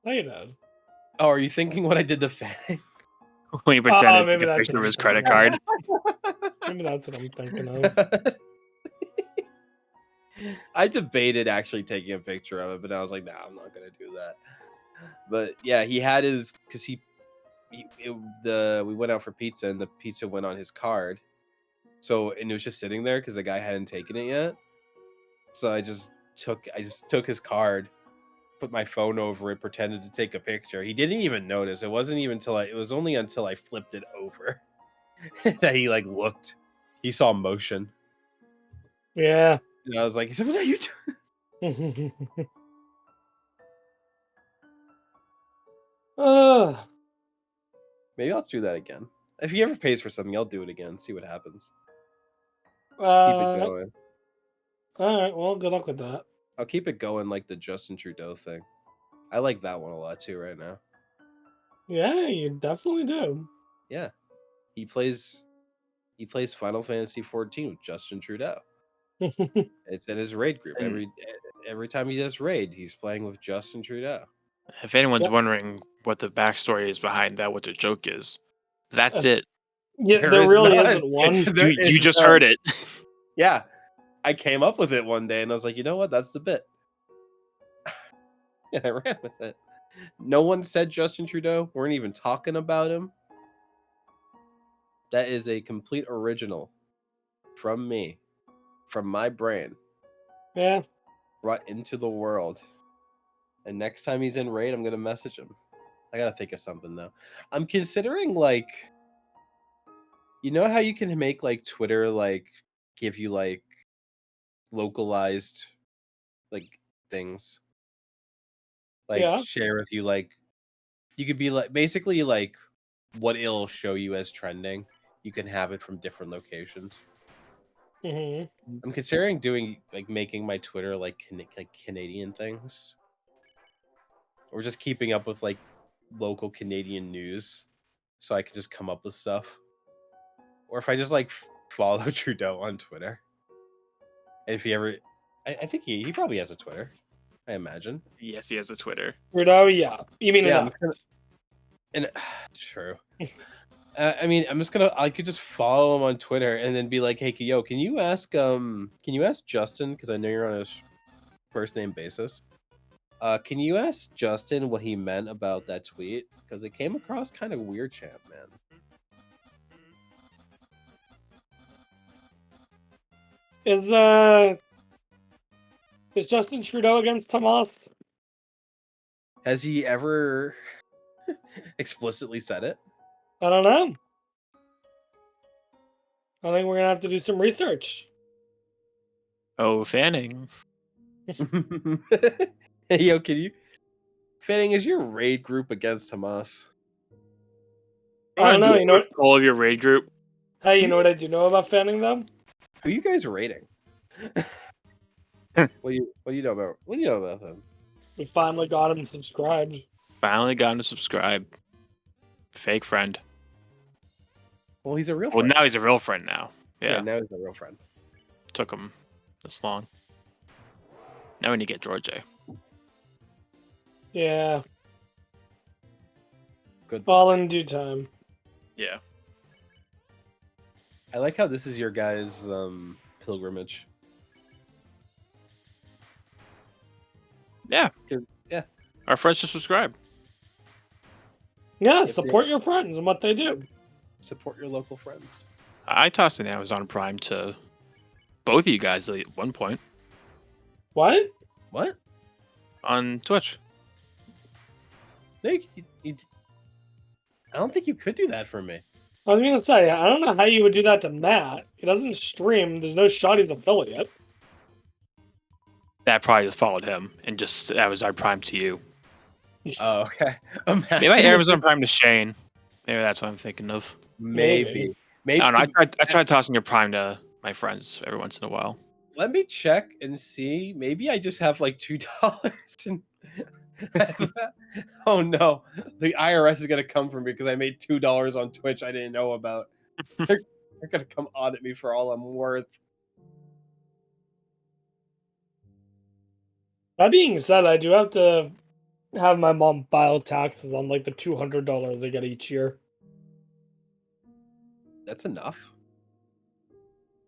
No, you did. Oh, are you thinking what I did to Fanning? When he pretended maybe to take a that's picture of what his I'm credit thinking. card. Maybe that's what I'm thinking of. I debated actually taking a picture of it, but I was like, nah, I'm not gonna do that. But yeah, he had his because we went out for pizza and the pizza went on his card. So and it was just sitting there because the guy hadn't taken it yet. So I just took his card, put my phone over it, pretended to take a picture. He didn't even notice. It wasn't even it was only until I flipped it over that he like looked. He saw motion. Yeah. And I was like, he said, what are you doing? Maybe I'll do that again. If he ever pays for something, I'll do it again. See what happens. Keep it going. All right. Well, good luck with that. I'll keep it going like the Justin Trudeau thing. I like that one a lot too right now. Yeah, you definitely do. Yeah. He plays Final Fantasy 14 with Justin Trudeau. It's in his raid group. Every time he does raid, he's playing with Justin Trudeau. If anyone's Yep. wondering what the backstory is behind that, what the joke is, that's it. Yeah, There there is really none. isn't one. There You is just none. heard it. Yeah. I came up with it one day and I was like, you know what? That's the bit. And I ran with it. No one said Justin Trudeau. Weren't even talking about him. That is a complete original from me, from my brain, Yeah. brought into the world. And next time he's in raid, I'm gonna message him. I gotta think of something though. I'm considering like, you know how you can make like Twitter like give you like localized like things, like Yeah. share with you like you could be like basically like what it'll show you as trending. You can have it from different locations. Hmm. I'm considering doing like making my Twitter like Canadian things, or just keeping up with like local Canadian news, so I can just come up with stuff. Or if I just like follow Trudeau on Twitter, and if he ever, I think he probably has a Twitter, I imagine. Yes, he has a Twitter. Trudeau, yeah. You mean Yeah, enough? and true. I mean, I could just follow him on Twitter and then be like, hey, yo, can you ask Justin, because I know you're on a first name basis. Can you ask Justin what he meant about that tweet? Because it came across kind of weird, champ, man. Is Justin Trudeau against Tomas? Has he ever explicitly said it? I don't know. I think we're gonna have to do some research. Oh, Fanning. Hey, yo, can you? Fanning, is your raid group against Hamas? I don't know. You know what? All of your raid group. Hey, you know what I do know about Fanning though? Who you guys raiding? What do you know about him? We finally got him subscribed. Finally got him to subscribe. Fake friend. Well, he's a real Well, friend. now he's a real friend now. Yeah, Yeah, now he's a real friend. took him this long. Now we need to get George. Yeah, Good. all in due time. Yeah. I like how this is your guys' pilgrimage. Yeah. Yeah. Our friends should subscribe. Yeah, If they- support your friends and what they do. Support your local friends. I tossed an Amazon Prime to both of you guys at one point What? What? on Twitch. No, I don't think you could do that for me. I was gonna say, I don't know how you would do that to Matt. He doesn't stream. There's no Shotty's affiliate. That probably just followed him and just Amazon Prime to you. Oh, okay. Maybe I Amazon Prime to Shane. Maybe that's what I'm thinking of. Maybe. I don't know. I tried tossing your Prime to my friends every once in a while. Let me check and see. Maybe I just have like $2 and oh no, the IRS is gonna come for me because I made $2 on Twitch I didn't know about. They're gonna come audit me for all I'm worth. That being said, I do have to have my mom file taxes on like the $200 I get each year. That's enough.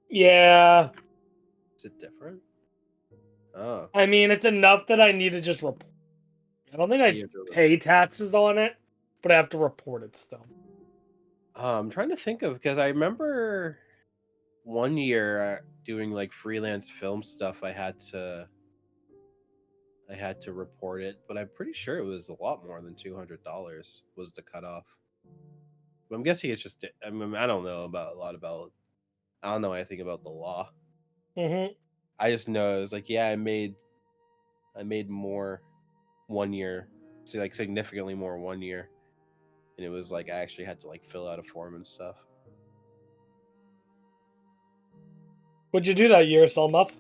Yeah, Is it different? Oh, I mean it's enough that I need to just report. I don't think I you have to- pay taxes on it, but I have to report it still. I'm trying to think of because I remember one year doing like freelance film stuff. I had to report it, but I'm pretty sure it was a lot more than $200 was the cutoff. But I'm guessing it's just. I mean, I don't know about a lot about. I don't know anything about the law. Mm-hmm. I just know it was like, yeah, I made more one year, so like significantly more one year, and it was like I actually had to like fill out a form and stuff. What'd you do that year, Selmuth?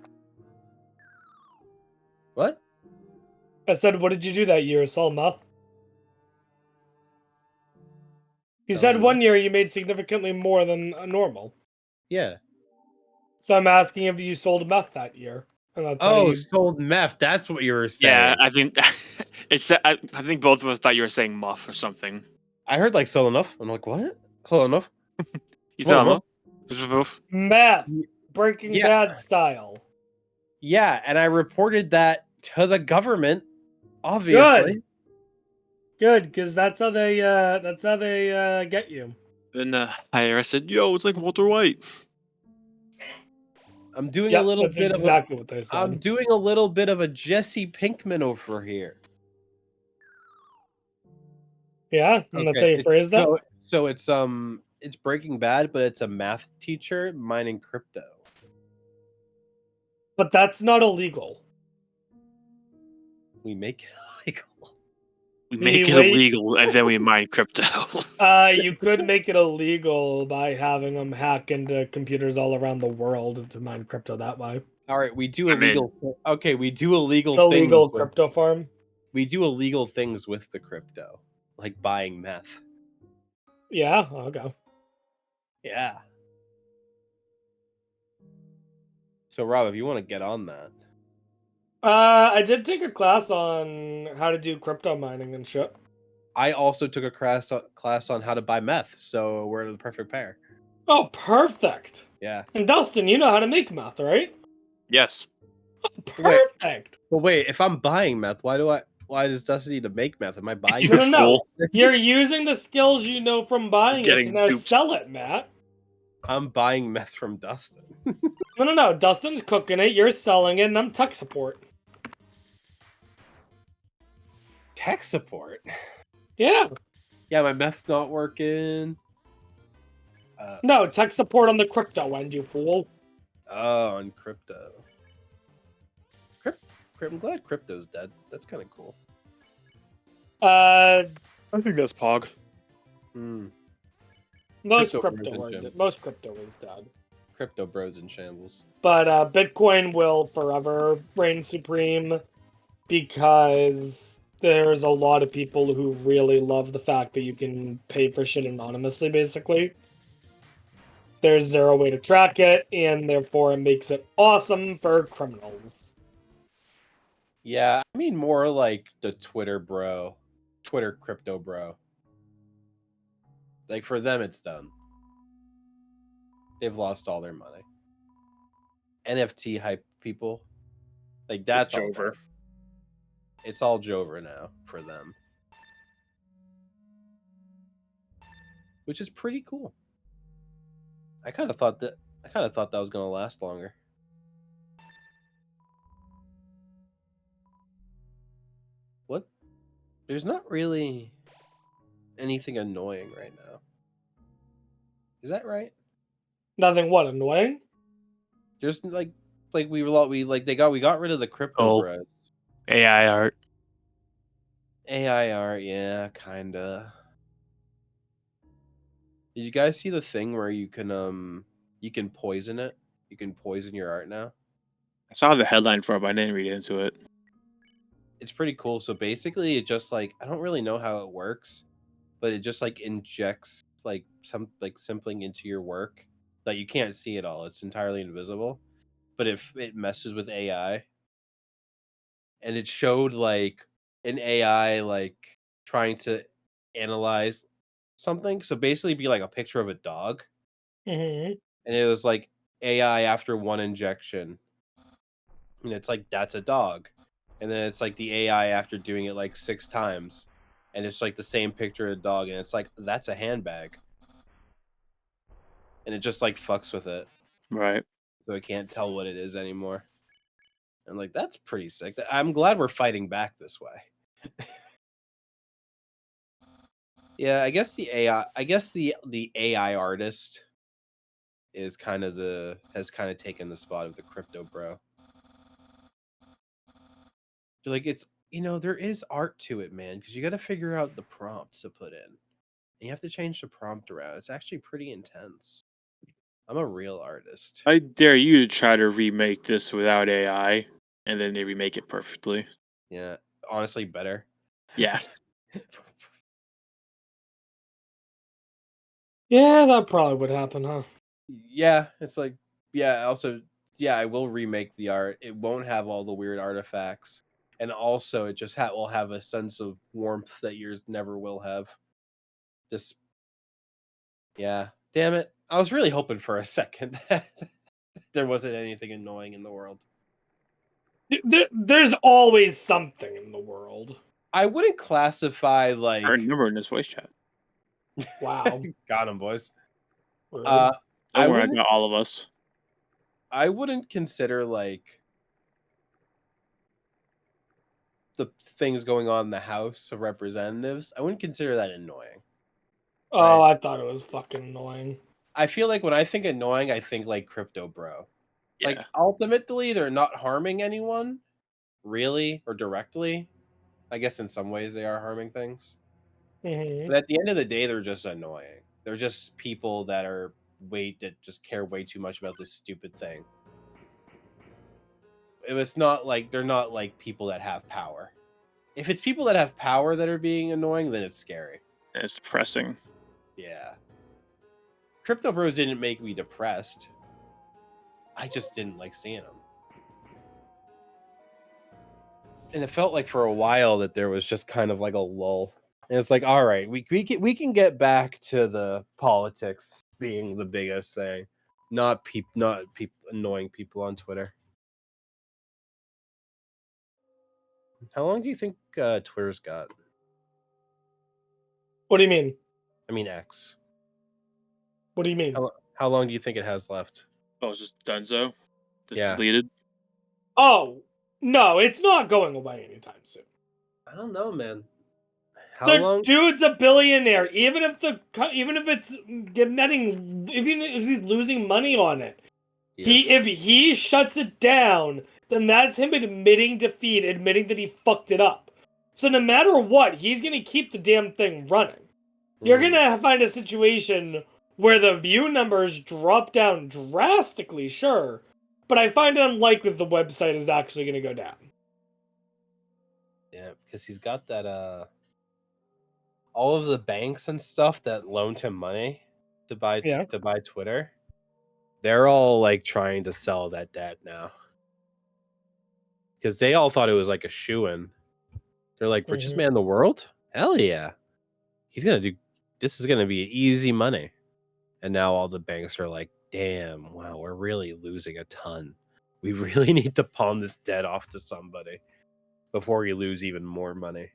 What? I said, what did you do that year, Selmuth? You said Selmuth. one year you made significantly more than normal. Yeah. So I'm asking if you sold meth that year. And that's how Oh, you... sold meth. That's what you were saying. Yeah, I think it's. I think both of us thought you were saying muff or something. I heard like sold enough. I'm like, what? Sold enough? You Well, said muff? Muff? Meth! Breaking Yeah. Bad style. Yeah, and I reported that to the government. Obviously. Good, because that's how they get you. Then IRS said, "Yo, it's like Walter White." I'm doing Yeah, a little that's bit exactly what they of said. I'm doing a little bit of a Jesse Pinkman over here. Yeah, and that's how you phrased it. So it's Breaking Bad, but it's a math teacher mining crypto. But that's not illegal. We make it illegal. We make it Wait. illegal and then we mine crypto. You could make it illegal by having them hack into computers all around the world to mine crypto that way. All right, we do I'm in. illegal. Okay, we do illegal The things. legal with- crypto farm. We do illegal things with the crypto, like buying meth. Yeah, okay. Yeah. So Rob, if you want to get on that. I did take a class on how to do crypto mining and shit. I also took a class on how to buy meth, so we're the perfect pair. Oh, perfect. Yeah. And Dustin, you know how to make meth, right? Yes. Perfect. But wait, if I'm buying meth, why does Dustin need to make meth? Am I buying You No, meth? no, no. fool. You're using the skills you know from buying it to Getting now duped. sell it, Matt. I'm buying meth from Dustin. No, no, no. Dustin's cooking it, you're selling it, and I'm tech support. Tech support. Yeah. Yeah, my meth's not working. No, tech support on the crypto end, you fool. Oh, on crypto. I'm glad crypto's dead. That's kind of cool. I think that's Pog. Most Crypto crypto version. is dead. Crypto bros in shambles. But Bitcoin will forever reign supreme because there's a lot of people who really love the fact that you can pay for shit anonymously, basically. There's zero way to track it, and therefore it makes it awesome for criminals. Yeah, I mean more like the Twitter crypto bro. Like for them, it's done. They've lost all their money. NFT hype people, like that's all over. done. It's all Jover now for them, which is pretty cool. I kind of thought that was gonna last longer. What? There's not really anything annoying right now. Is that right? Nothing what annoying? There's we got rid of the crypto bros. AI art. AI art, yeah, kinda. Did you guys see the thing where you can poison it? You can poison your art now. I saw the headline for it, but I didn't read into it. It's pretty cool. So basically, it just I don't really know how it works, but it just injects something into your work that you can't see at all. It's entirely invisible, but if it messes with AI, and it showed an AI trying to analyze something. So basically, it'd be a picture of a dog, Mm-hmm. and it was AI after one injection, and it's that's a dog, and then it's the AI after doing it 6 times, and it's the same picture of a dog, and it's that's a handbag, and it just fucks with it, Right. so it can't tell what it is anymore. And that's pretty sick. I'm glad we're fighting back this way. Yeah, I guess the AI artist is has taken the spot of the crypto bro. It's there is art to it, man, because you got to figure out the prompt to put in. And you have to change the prompt around. It's actually pretty intense. I'm a real artist. I dare you to try to remake this without AI, and then they remake it perfectly. Yeah, honestly, better. Yeah. Yeah, that probably would happen, huh? Yeah, it's also, yeah, I will remake the art. It won't have all the weird artifacts. And also, it just will have a sense of warmth that yours never will have. Just, yeah. Damn it. I was really hoping for a second that there wasn't anything annoying in the world. There's always something in the world. I wouldn't classify Our number in this voice chat. Wow. Got him, boys. Rude. Don't worry, I wouldn't- got all of us. I wouldn't consider the things going on in the House of Representatives. I wouldn't consider that annoying. Oh, right. I thought it was fucking annoying. I feel when I think annoying, I think crypto bro. Yeah. Ultimately, they're not harming anyone, really, or directly. I guess in some ways they are harming things. Mm-hmm. But at the end of the day, they're just annoying. They're just people that just care way too much about this stupid thing. It's not they're not people that have power. If it's people that have power that are being annoying, then it's scary. And it's depressing. Yeah. Crypto bros didn't make me depressed. I just didn't like seeing them. And it felt for a while that there was just kind of a lull. And it's all right, we can get back to the politics being the biggest thing, not people annoying people on Twitter. How long do you think Twitter's got? What do you mean? I mean X. What do you mean? How long do you think it has left? Oh, it's just Dunzo? Just Yeah. deleted? Oh, no, it's not going away anytime soon. I don't know, man. How The long? dude's a billionaire. Even if it's netting, even if he's losing money on it, if he shuts it down, then that's him admitting defeat, admitting that he fucked it up. So no matter what, he's gonna keep the damn thing running. You're gonna find a situation where the view numbers drop down drastically, sure, but I find it unlikely that the website is actually going to go down. Yeah, because he's got that all of the banks and stuff that loaned him money to buy Twitter. They're all like trying to sell that debt now. Because they all thought it was like a shoo-in. They're like, richest man in the world? Hell yeah. This is gonna be easy money. And now all the banks are like, damn, wow, we're really losing a ton. We really need to pawn this debt off to somebody before you lose even more money.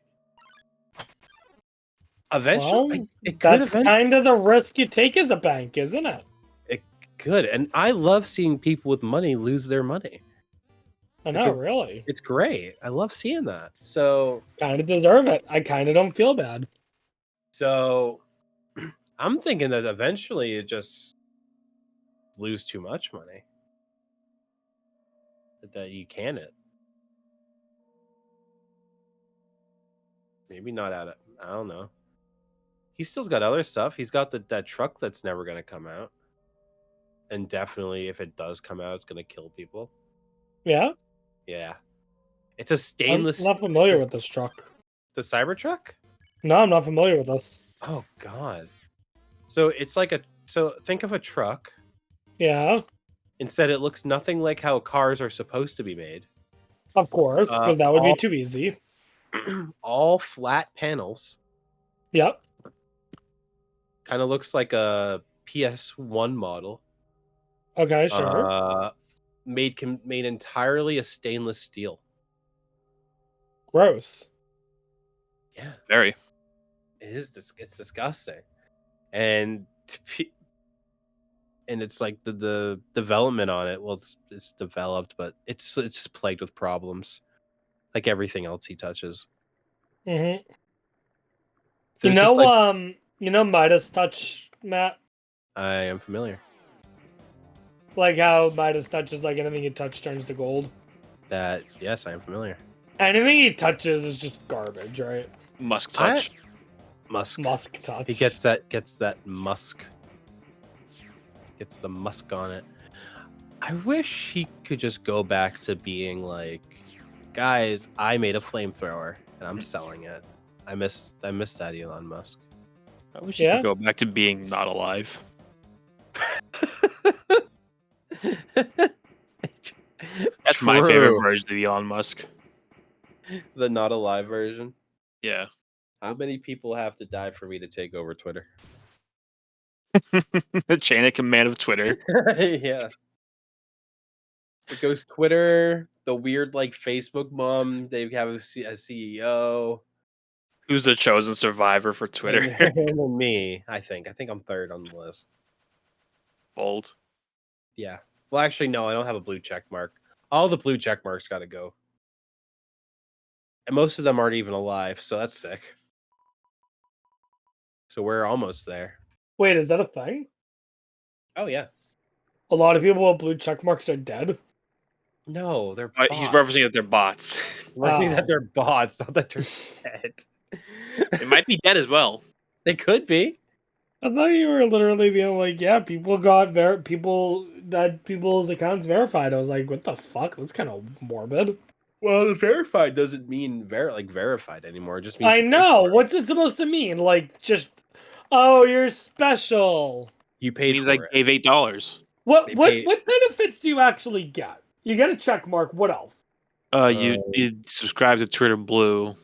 Eventually, that's kind of the risk you take as a bank, isn't it? It could. And I love seeing people with money lose their money. I know, really. It's great. I love seeing that. So kind of deserve it. I kind of don't feel bad. So I'm thinking that eventually it just lose too much money. That you can it. Maybe not out of, I don't know. He's still got other stuff. He's got that truck that's never going to come out. And definitely if it does come out, it's going to kill people. Yeah? Yeah. It's a stainless... I'm not familiar with this truck. The Cybertruck? No, I'm not familiar with this. Oh, God. So it's like so think of a truck. Yeah. Instead, it looks nothing like how cars are supposed to be made. Of course, because that would be too easy. All flat panels. Yep. Kind of looks like a PS1 model. Okay, sure. Made entirely of stainless steel. Gross. Yeah, very. It's disgusting, and it's like the development on it. Well, it's developed, but it's just plagued with problems, like everything else he touches. Mm-hmm. You know Midas Touch, Matt? I am familiar. Like how Midas Touch is like anything you touch turns to gold? Yes, I am familiar. Anything he touches is just garbage, right? Musk Touch. Musk Touch. He gets that musk. Gets the musk on it. I wish he could just go back to being like, guys, I made a flamethrower and I'm selling it. I miss that Elon Musk. I wish he could go back to being not alive. That's my favorite version of Elon Musk. The not alive version? Yeah. How many people have to die for me to take over Twitter? The chain of command of Twitter. Yeah. It goes Twitter, the weird like Facebook mom, they have a CEO. Who's the chosen survivor for Twitter? And me, I think. I think I'm third on the list. Bold. Yeah. Well, actually, no, I don't have a blue check mark. All the blue check marks got to go. And most of them aren't even alive, so that's sick. So we're almost there. Wait, is that a thing? Oh, yeah. A lot of people with blue check marks are dead? No, they're bots. He's referencing that they're bots. That they're bots, not that they're dead. They might be dead as well. They could be. I thought you were literally being like, yeah, people got people's accounts verified. I was like, what the fuck? That's kind of morbid. Well, the verified doesn't mean verified anymore. It just means I know. What's it supposed to mean? Like, just, oh, you're special. You paid for like it. Gave $8. What benefits do you actually get? You get a check mark. What else? You subscribe to Twitter Blue.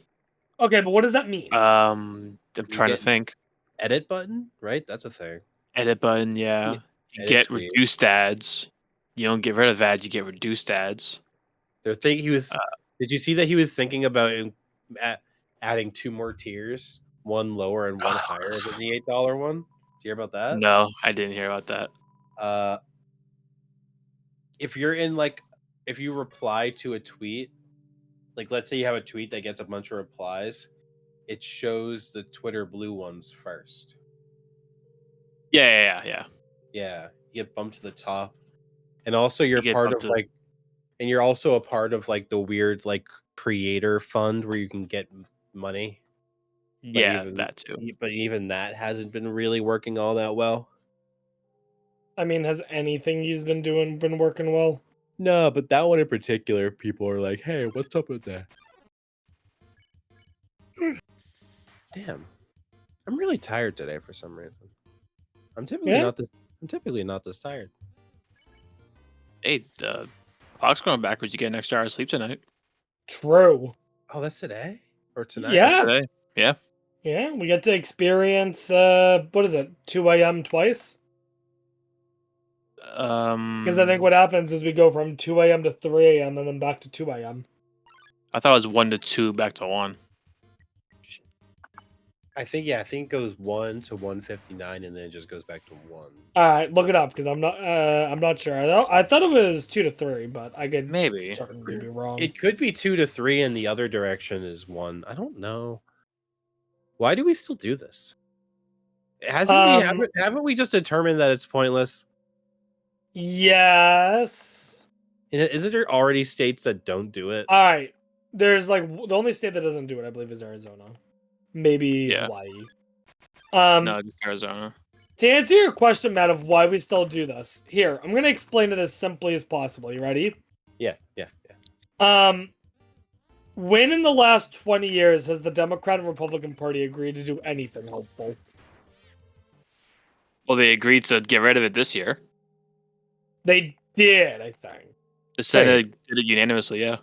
Okay, but what does that mean? I'm trying to think. Edit button, right? That's a thing. Edit button, yeah. You get reduced ads. You don't get rid of ads. You get reduced ads. They're thinking he was. Did you see that he was thinking about adding 2 more tiers, one lower and one higher than the $8 one? Did you hear about that? No, I didn't hear about that. If you reply to a tweet, like let's say you have a tweet that gets a bunch of replies, it shows the Twitter Blue ones first. Yeah. Yeah, you get bumped to the top, and also you're part of like, and you're also a part of like the weird like creator fund where you can get money. Yeah, that too. But even that hasn't been really working all that well. I mean, has anything he's been doing been working well? No, but that one in particular, people are like, "Hey, what's up with that?" Damn, I'm really tired today for some reason. I'm typically Yeah? not this. I'm typically not this tired. Hey, the clock's going backwards. You get an extra hour of sleep tonight. True. Oh, that's today or tonight? Yeah. Today. Yeah. Yeah, we get to experience what is it, 2 a.m. twice? Because I think what happens is we go from 2 a.m. to 3 a.m. and then back to 2 a.m. I thought it was 1 to 2, back to 1. I think it goes 1 to 1:59 and then it just goes back to 1. All right, look it up because I'm not sure. I thought it was 2 to 3, but I could Maybe. certainly be wrong. It could be 2 to 3 and the other direction is 1. I don't know. Why do we still do this? Haven't we just determined that it's pointless? Yes. Isn't there already states that don't do it? All right. There's like the only state that doesn't do it, I believe, is Arizona. Maybe Yeah. Hawaii. No, just Arizona. To answer your question, Matt, of why we still do this, here, I'm gonna explain it as simply as possible. You ready? Yeah. When in the last 20 years has the Democrat and Republican Party agreed to do anything helpful? Well, they agreed to get rid of it this year. They did, I think. The Senate did it unanimously, yeah.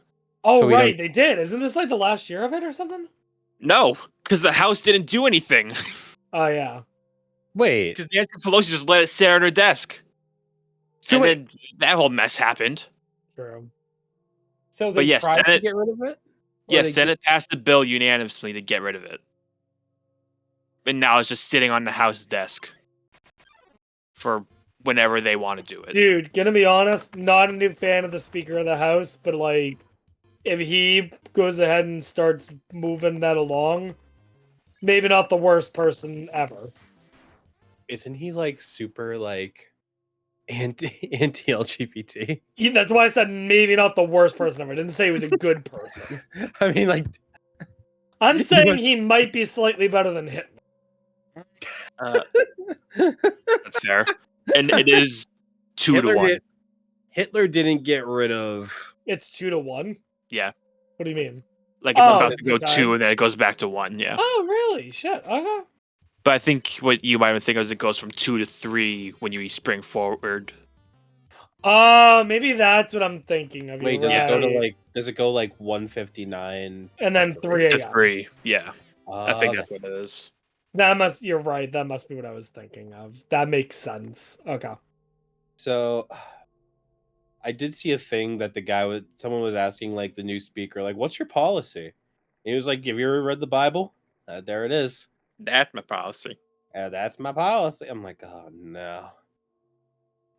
Oh, So we right, don't- they did. Isn't this like the last year of it or something? No, because the House didn't do anything. Oh, yeah. Wait. Because Nancy Pelosi just let it sit on her desk. So And wait. then that whole mess happened. True. So But they yes, tried to Senate- get rid of it? Or Yes, they Senate passed the bill unanimously to get rid of it. And now it's just sitting on the House desk for whenever they want to do it. Dude, gonna be honest, not a new fan of the Speaker of the House, but like, if he goes ahead and starts moving that along, maybe not the worst person ever. Isn't he like super like anti-LGBT? That's why I said maybe not the worst person ever. I didn't say he was a good person. I mean, like, I'm He saying was- he might be slightly better than Hitler. That's fair. And it is 2 to 1. Hitler didn't get rid of. It's 2 to 1. Yeah. What do you mean? Like it's Oh, about to go the 2 time. and then it goes back to 1, yeah. Oh, really? Shit. Okay. But I think what you might even think of is it goes from 2 to 3 when you spring forward. Oh, maybe that's what I'm thinking of. Wait, You're does it go to right. like? Does it go like 159? And then 3 To a.m. 3, yeah. I think Ah, that's what it is. You're right. That must be what I was thinking of. That makes sense. Okay. So I did see a thing that someone was asking like the new speaker, like, what's your policy? And he was like, have you ever read the Bible? There it is. That's my policy. That's my policy. I'm like, oh no.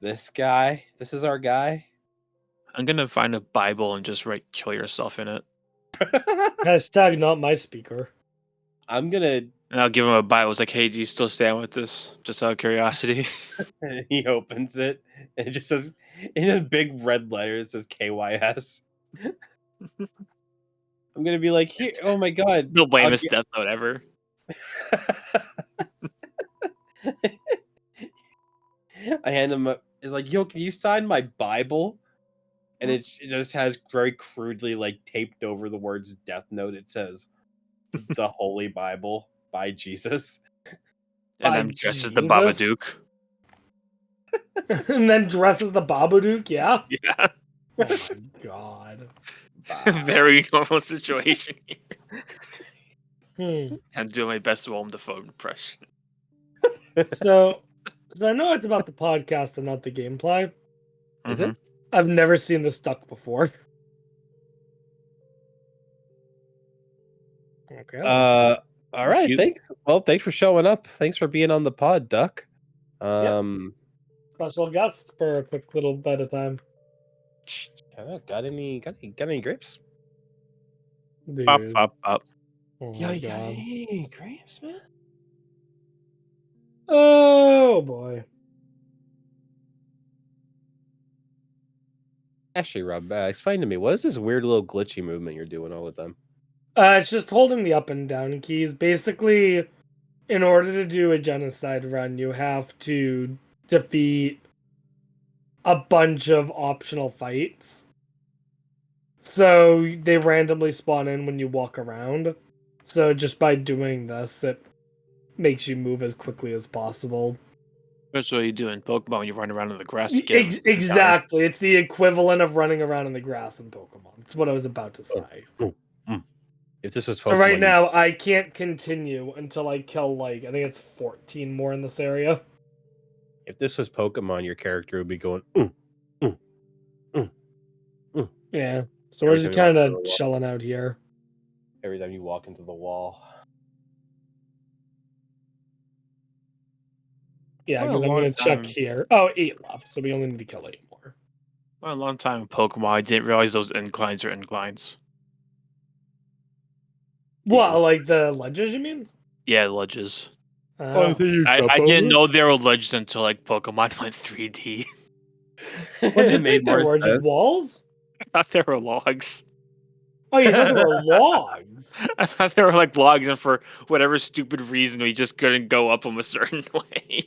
This is our guy. I'm gonna find a Bible and just write "kill yourself" in it, Hashtag not my speaker. I'm gonna. and I'll give him a Bible. It's like, hey, do you still stand with this? Just out of curiosity. He opens it and it just says in a big red letter. It says KYS. I'm gonna be like, here. Oh my god, The lamest gi- death note ever. I hand him. It's like, yo, can you sign my Bible? And it just has very crudely like taped over the words "Death Note." It says, "The Holy Bible by Jesus." And By I'm dressed as the Jesus. Babadook. And then dresses the Babadook, yeah? Yeah. Oh my god. Very normal situation here. Hmm. I'm doing my best Willem Dafoe impression. So I know it's about the podcast and not the gameplay. Is it? I've never seen this duck before. Okay. All right. you. Thanks. Well, thanks for showing up. Thanks for being on the pod, Duck. Special guest for a quick little bit of time. Got any grapes? Dude. Pop, pop, pop. Oh Yeah, my you got God. any grapes, man? Oh boy. Actually, Rob, explain to me, what is this weird little glitchy movement you're doing all the time? It's just holding the up and down keys. Basically, in order to do a genocide run, you have to defeat a bunch of optional fights. So they randomly spawn in when you walk around. So just by doing this, it makes you move as quickly as possible. That's what you do in Pokemon when you run around in the grass to get 'em encountered. Exactly. It's the equivalent of running around in the grass in Pokemon. That's what I was about to say. If this was Pokemon, So right now, I can't continue until I kill, like, I think it's 14 more in this area. if this was Pokemon, your character would be going. Yeah. So we're Every just time you kind walk of into the wall. chilling out here. Every time you walk into the wall. Yeah, What a because I'm long going to check time. here. Oh, 8 left, so we only need to kill 8 more. For a long time in Pokemon, I didn't realize those inclines are inclines. What, like the ledges, you mean? Yeah, ledges. Oh. I didn't know there were ledges until like Pokemon went 3D. What did you It made think there more were? Just sense. walls? I thought there were logs. Oh, you thought there were logs? I thought there were like logs, and for whatever stupid reason, we just couldn't go up them a certain way.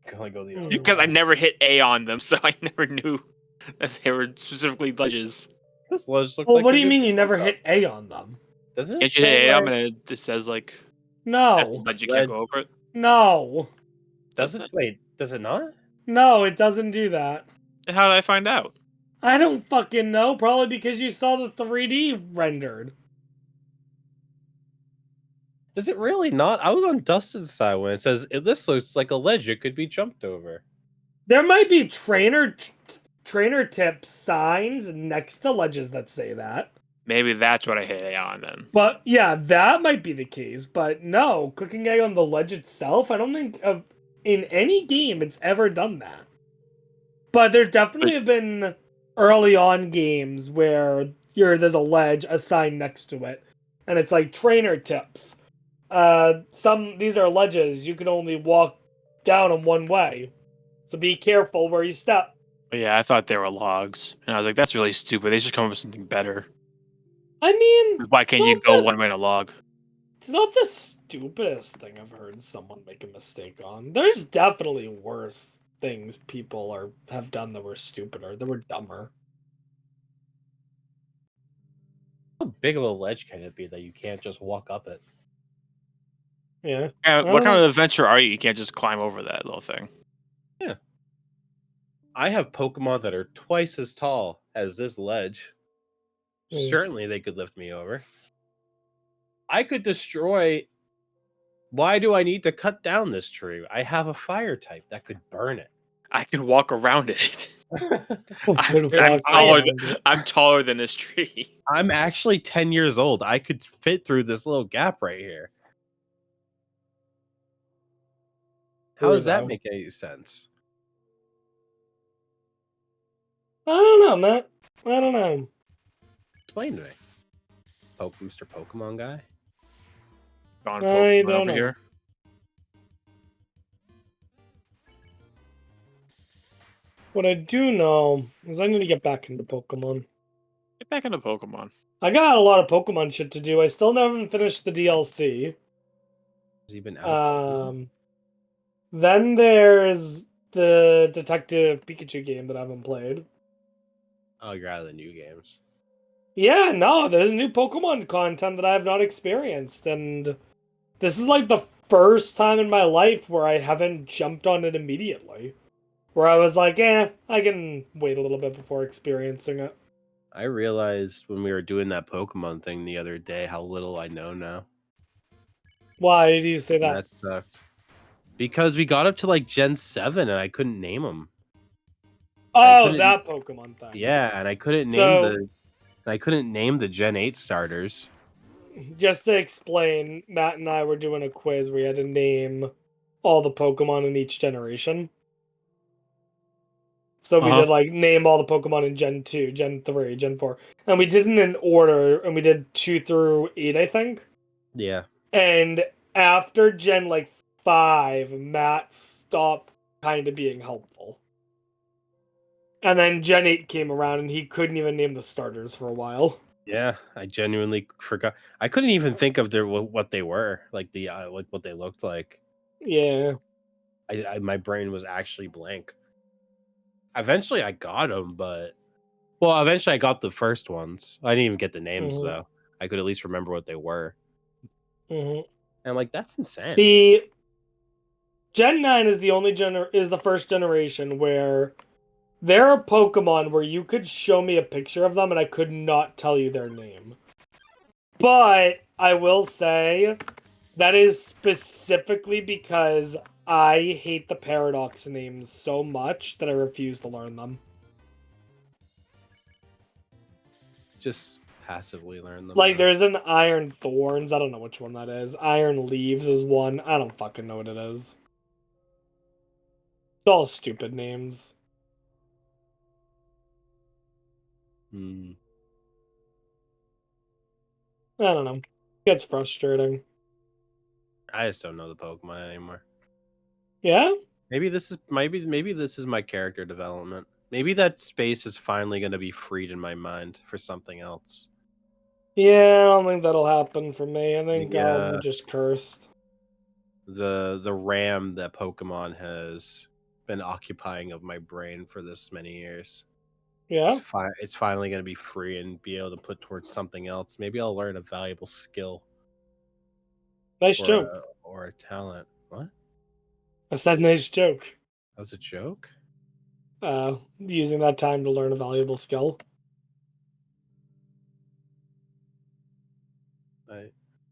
Can only go the Hmm. other Because I way. never hit A on them, so I never knew that they were specifically ledges. This ledge looked Well, like what a do you good mean you never jump. hit A on them? Doesn't it Can't you hit say A on like, them and it says like that's the No. ledge you can't Red- go over it? No. does it? Wait, does it not? No, it doesn't do that. And how did I find out? I don't fucking know. Probably because you saw the 3D rendered. Does it really not? I was on Dustin's side when it says this looks like a ledge. It could be jumped over. There might be trainer tip signs next to ledges that say that. Maybe that's what I hit A on then. But yeah, that might be the case. But no, clicking A on the ledge itself, I don't think in any game it's ever done that. But there definitely have been early on games where there's a ledge, a sign next to it, and it's like trainer tips. These are ledges you can only walk down them one way, so be careful where you step. But yeah, I thought they were logs, and I was like, that's really stupid. They should come up with something better. I mean, Why can't you go one way in a log? It's not the stupidest thing I've heard someone make a mistake on. There's definitely worse things people have done that were stupider, that were dumber. How big of a ledge can it be that you can't just walk up it? Yeah. What kind of adventure are you? You can't just climb over that little thing. I have Pokemon that are twice as tall as this ledge. Mm. Certainly they could lift me over. I could destroy. Why do I need to cut down this tree? I have a fire type that could burn it. I can walk around it. Good I'm taller than this tree. I'm actually 10 years old. I could fit through this little gap right here. How does that make any sense? I don't know, Matt. I don't know. Explain to me. Mr. Pokemon guy? Gone I Pokemon don't over know. here. What I do know is I need to get back into Pokemon. Get back into Pokemon. I got a lot of Pokemon shit to do. I still haven't finished the DLC. Has he been out? Then there's the Detective Pikachu game that I haven't played. Oh, you're out of the new games. Yeah, no, there's new Pokemon content that I have not experienced, and this is like the first time in my life where I haven't jumped on it immediately. Where I was like, I can wait a little bit before experiencing it. I realized when we were doing that Pokemon thing the other day how little I know now. Why do you say that? That sucked. Because we got up to like Gen 7 and I couldn't name them. Oh, that Pokemon thing. Yeah, and I couldn't name the Gen 8 starters. Just to explain, Matt and I were doing a quiz where we had to name all the Pokemon in each generation. So we did like name all the Pokemon in Gen 2, Gen 3, Gen 4. And we did it in order, and we did 2 through 8, I think. Yeah. And after Gen 5, Matt stopped kind of being helpful. And then Gen 8 came around, and he couldn't even name the starters for a while. Yeah, I genuinely forgot. I couldn't even think of what they were, like what they looked like. Yeah. My brain was actually blank. Eventually, I got them, but eventually I got the first ones. I didn't even get the names though. I could at least remember what they were. Mm-hmm. And I'm like, that's insane. The Gen 9 is the first generation where there are Pokemon where you could show me a picture of them and I could not tell you their name. But I will say that is specifically because I hate the Paradox names so much that I refuse to learn them. Just passively learn them. Like, there's an Iron Thorns. I don't know which one that is. Iron Leaves is one. I don't fucking know what it is. It's all stupid names. Hmm. I don't know. It gets frustrating. I just don't know the Pokemon anymore. Yeah? Maybe this is my character development. Maybe that space is finally going to be freed in my mind for something else. Yeah, I don't think that'll happen for me. I think I'm just cursed. The RAM that Pokemon has been occupying of my brain for this many years. Yeah? It's finally going to be free and be able to put towards something else. Maybe I'll learn a valuable skill. Nice joke. Or a talent. What? I said nice joke. That was a joke? Using that time to learn a valuable skill.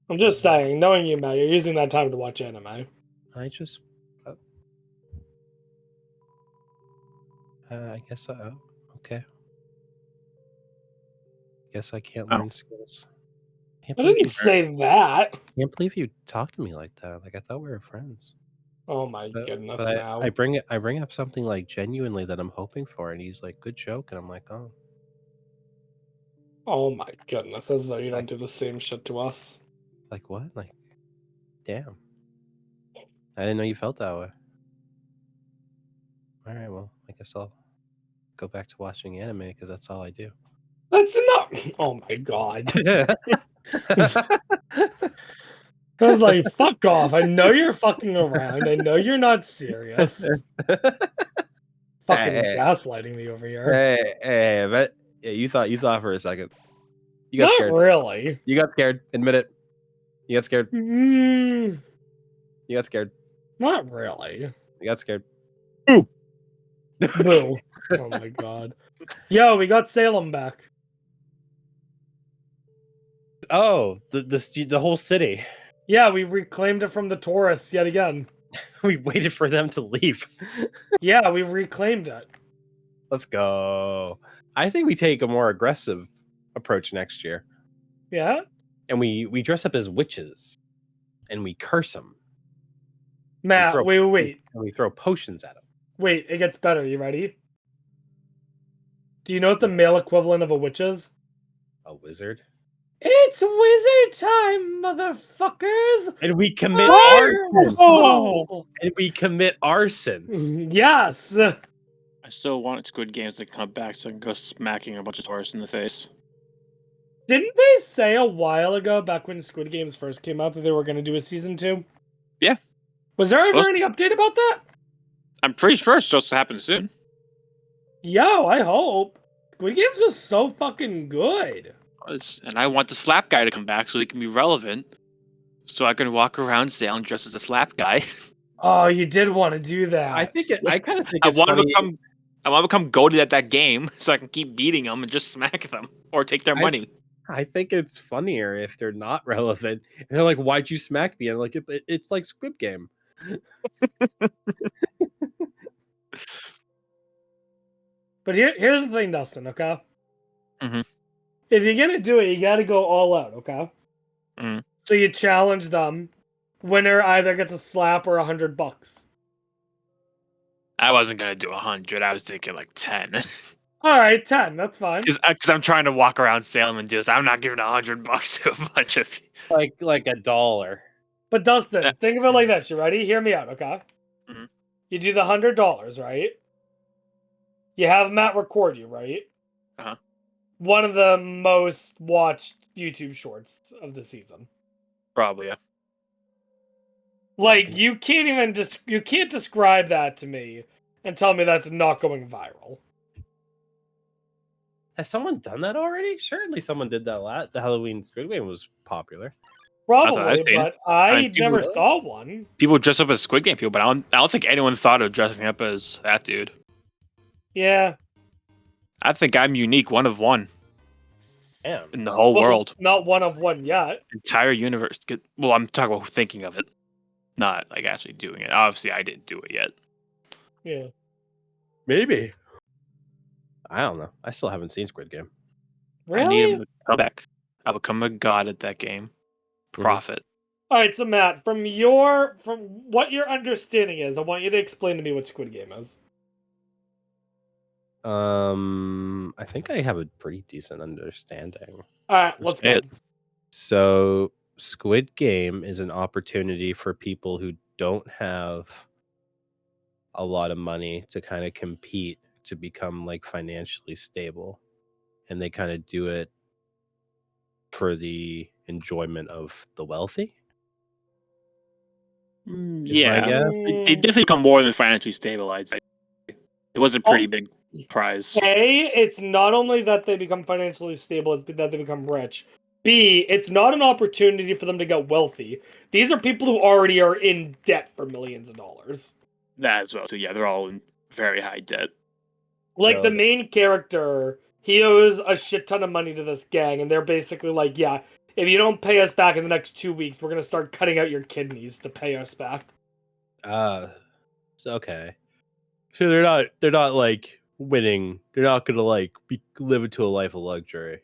I'm just saying, knowing you, Matt, you're using that time to watch anime. I just... I guess okay. Guess I can't learn skills. I didn't say that. Can't believe you talked to me like that. Like, I thought we were friends. Oh my goodness! But now I bring up something like genuinely that I'm hoping for, and he's like, "Good joke," and I'm like, "Oh." Oh my goodness! As though you don't do the same shit to us. Like what? Like, damn. I didn't know you felt that way. All right, well, I guess I'll go back to watching anime because that's all I do. That's not. Oh my god. I was like, fuck off. I know you're fucking around. I know you're not serious. Fucking gaslighting me over here. Hey, but yeah, you thought for a second. You got not scared. Really. You got scared. Admit it. You got scared. You got scared. Not really. You got scared. Boo. Boo. Oh my god. Yo, we got Salem back. Oh, the whole city. Yeah, we reclaimed it from the tourists yet again. We waited for them to leave. Yeah, we reclaimed it. Let's go. I think we take a more aggressive approach next year. Yeah? And we dress up as witches. And we curse them. Matt, wait. And we throw potions at them. Wait, it gets better. You ready? Do you know what the male equivalent of a witch is? A wizard? It's wizard time, motherfuckers! And we commit arson! Oh! And we commit arson! Yes! I still want Squid Games to come back so I can go smacking a bunch of tourists in the face. Didn't they say a while ago, back when Squid Games first came out, that they were going to do a season 2? Yeah. Was there ever any update about that? I'm pretty sure it's supposed to happen soon. Yo, I hope. Squid Games was so fucking good. And I want the slap guy to come back so he can be relevant. So I can walk around Salem dressed as a slap guy. Oh, you did want to do that. I kind of think I it's want funny. I want to become goated at that game so I can keep beating them and just smack them or take their money. I think it's funnier if they're not relevant. And they're like, "Why'd you smack me?" And I'm like, it's like Squid Game. But here's the thing, Dustin, okay? Mm-hmm. If you're going to do it, you got to go all out, okay? Mm-hmm. So you challenge them. Winner either gets a slap or $100. I wasn't going to do 100. I was thinking like 10. All right, 10. That's fine. Because I'm trying to walk around Salem and do this. I'm not giving $100 to a bunch of people. like $1. But Dustin, think of it like this. You ready? Hear me out, okay? Mm-hmm. You do the $100, right? You have Matt record you, right? Uh-huh. One of the most watched YouTube shorts of the season. Probably, yeah. Like, you can't describe that to me and tell me that's not going viral. Has someone done that already? Certainly, someone did that. The Halloween Squid Game was popular. Probably, I've seen. but I people- never saw one. People dress up as Squid Game people, but I don't think anyone thought of dressing up as that dude. Yeah. I think I'm unique, one of one Damn. in the whole Well, world, not one of one yet. entire universe. Well, I'm talking about thinking of it, not like actually doing it. Obviously, I didn't do it yet. Yeah. Maybe. I don't know. I still haven't seen Squid Game. I need Really? him to come back. I'll become a god at that game. Profit. All right, so Matt, from what your understanding is, I want you to explain to me what Squid Game is. I think I have a pretty decent understanding. All right, let's go. Say it. So, Squid Game is an opportunity for people who don't have a lot of money to kind of compete to become like financially stable, and they kind of do it for the enjoyment of the wealthy. Yeah, guess. they definitely become more than financially stable. I'd say it was a pretty big prize. A, it's not only that they become financially stable, it's that they become rich. B, it's not an opportunity for them to get wealthy. These are people who already are in debt for millions of dollars. That as well. So yeah, they're all in very high debt. Like, So the main character, he owes a shit ton of money to this gang, and they're basically like, yeah, if you don't pay us back in the next 2 weeks, we're going to start cutting out your kidneys to pay us back. Okay. So they're not like winning. They're not gonna like be living to a life of luxury.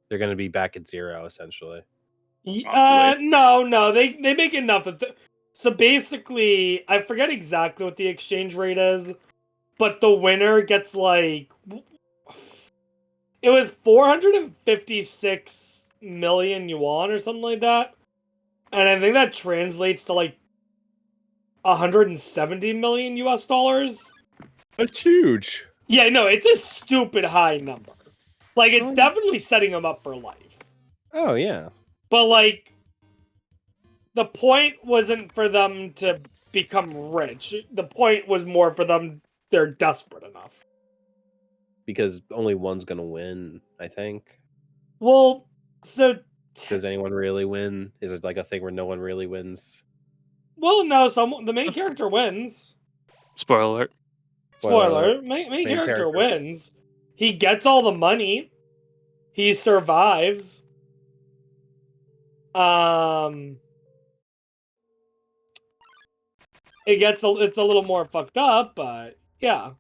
They're gonna be back at zero essentially. No, they make enough. So basically, I forget exactly what the exchange rate is, but the winner gets like, it was 456 million yuan or something like that, and I think that translates to like 170 million US dollars. That's huge. Yeah, no, it's a stupid high number. Like, it's definitely setting them up for life. Oh yeah. But, like, the point wasn't for them to become rich. The point was more for them, they're desperate enough. Because only one's gonna win, I think. Well, so... Does anyone really win? Is it like a thing where no one really wins? Well, no, the main character wins. Spoiler alert. Spoiler. Main character wins. He gets all the money. He survives. It's a little more fucked up, but yeah.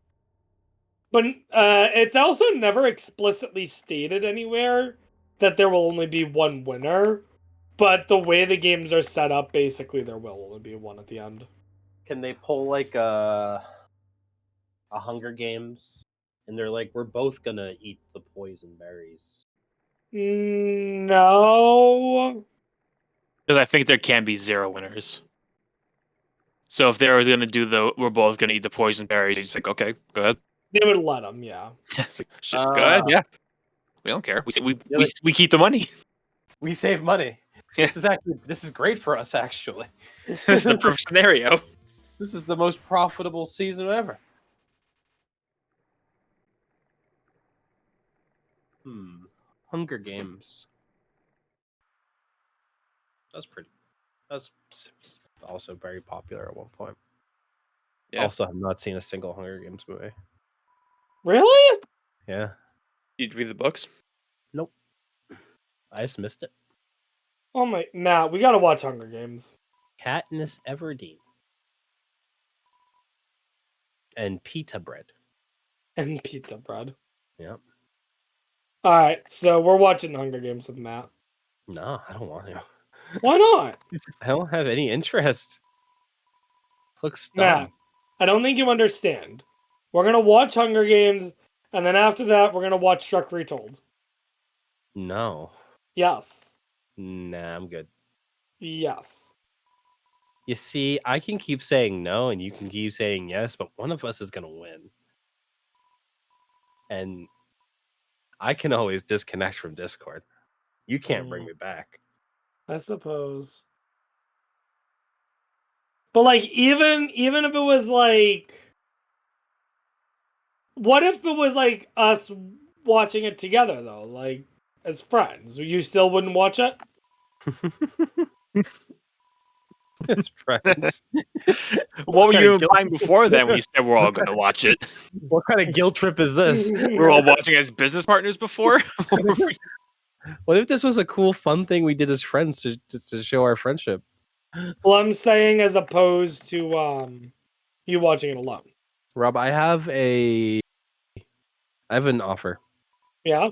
But it's also never explicitly stated anywhere that there will only be one winner. But the way the games are set up, basically there will only be one at the end. Can they pull like a Hunger Games, and they're like, we're both gonna eat the poison berries? No. Because I think there can be zero winners. So if they were going to do we're both going to eat the poison berries, he's like, okay, go ahead. They would let them, yeah. Go ahead, yeah. We don't care. We keep the money. We save money. Yeah. This is great for us actually. This is the perfect scenario. This is the most profitable season ever. Hunger Games. That's also very popular at one point. Yeah. Also, have not seen a single Hunger Games movie. Really? Yeah. Did you read the books? Nope. I just missed it. Oh my, Matt, we gotta watch Hunger Games. Katniss Everdeen. And pita bread. And pizza bread. Yep. Alright, so we're watching Hunger Games with Matt. No, I don't want to. Why not? I don't have any interest. Looks dumb. Matt, I don't think you understand. We're gonna watch Hunger Games, and then after that, we're gonna watch Shrek Retold. No. Yes. Nah, I'm good. Yes. You see, I can keep saying no and you can keep saying yes, but one of us is going to win. And I can always disconnect from Discord. You can't bring me back. I suppose. But like even if it was like What if it was like us watching it together though, like as friends? You still wouldn't watch it? As friends. What were kind you of guilt- implying before then when you said we're all going to watch it? What kind of guilt trip is this? We're all watching as business partners before? What if this was a cool, fun thing we did as friends to show our friendship? Well, I'm saying as opposed to you watching it alone. Rob, I have an offer. Yeah.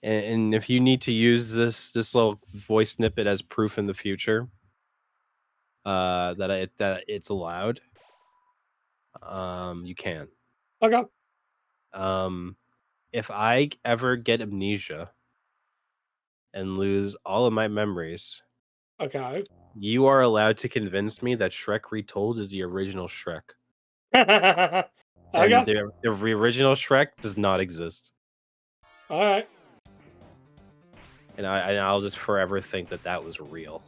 And if you need to use this little voice snippet as proof in the future, that it's allowed, you can. Okay. If I ever get amnesia and lose all of my memories, Okay. you are allowed to convince me that Shrek Retold is the original Shrek. Okay. And the original Shrek does not exist. All right. And I'll just forever think that was real.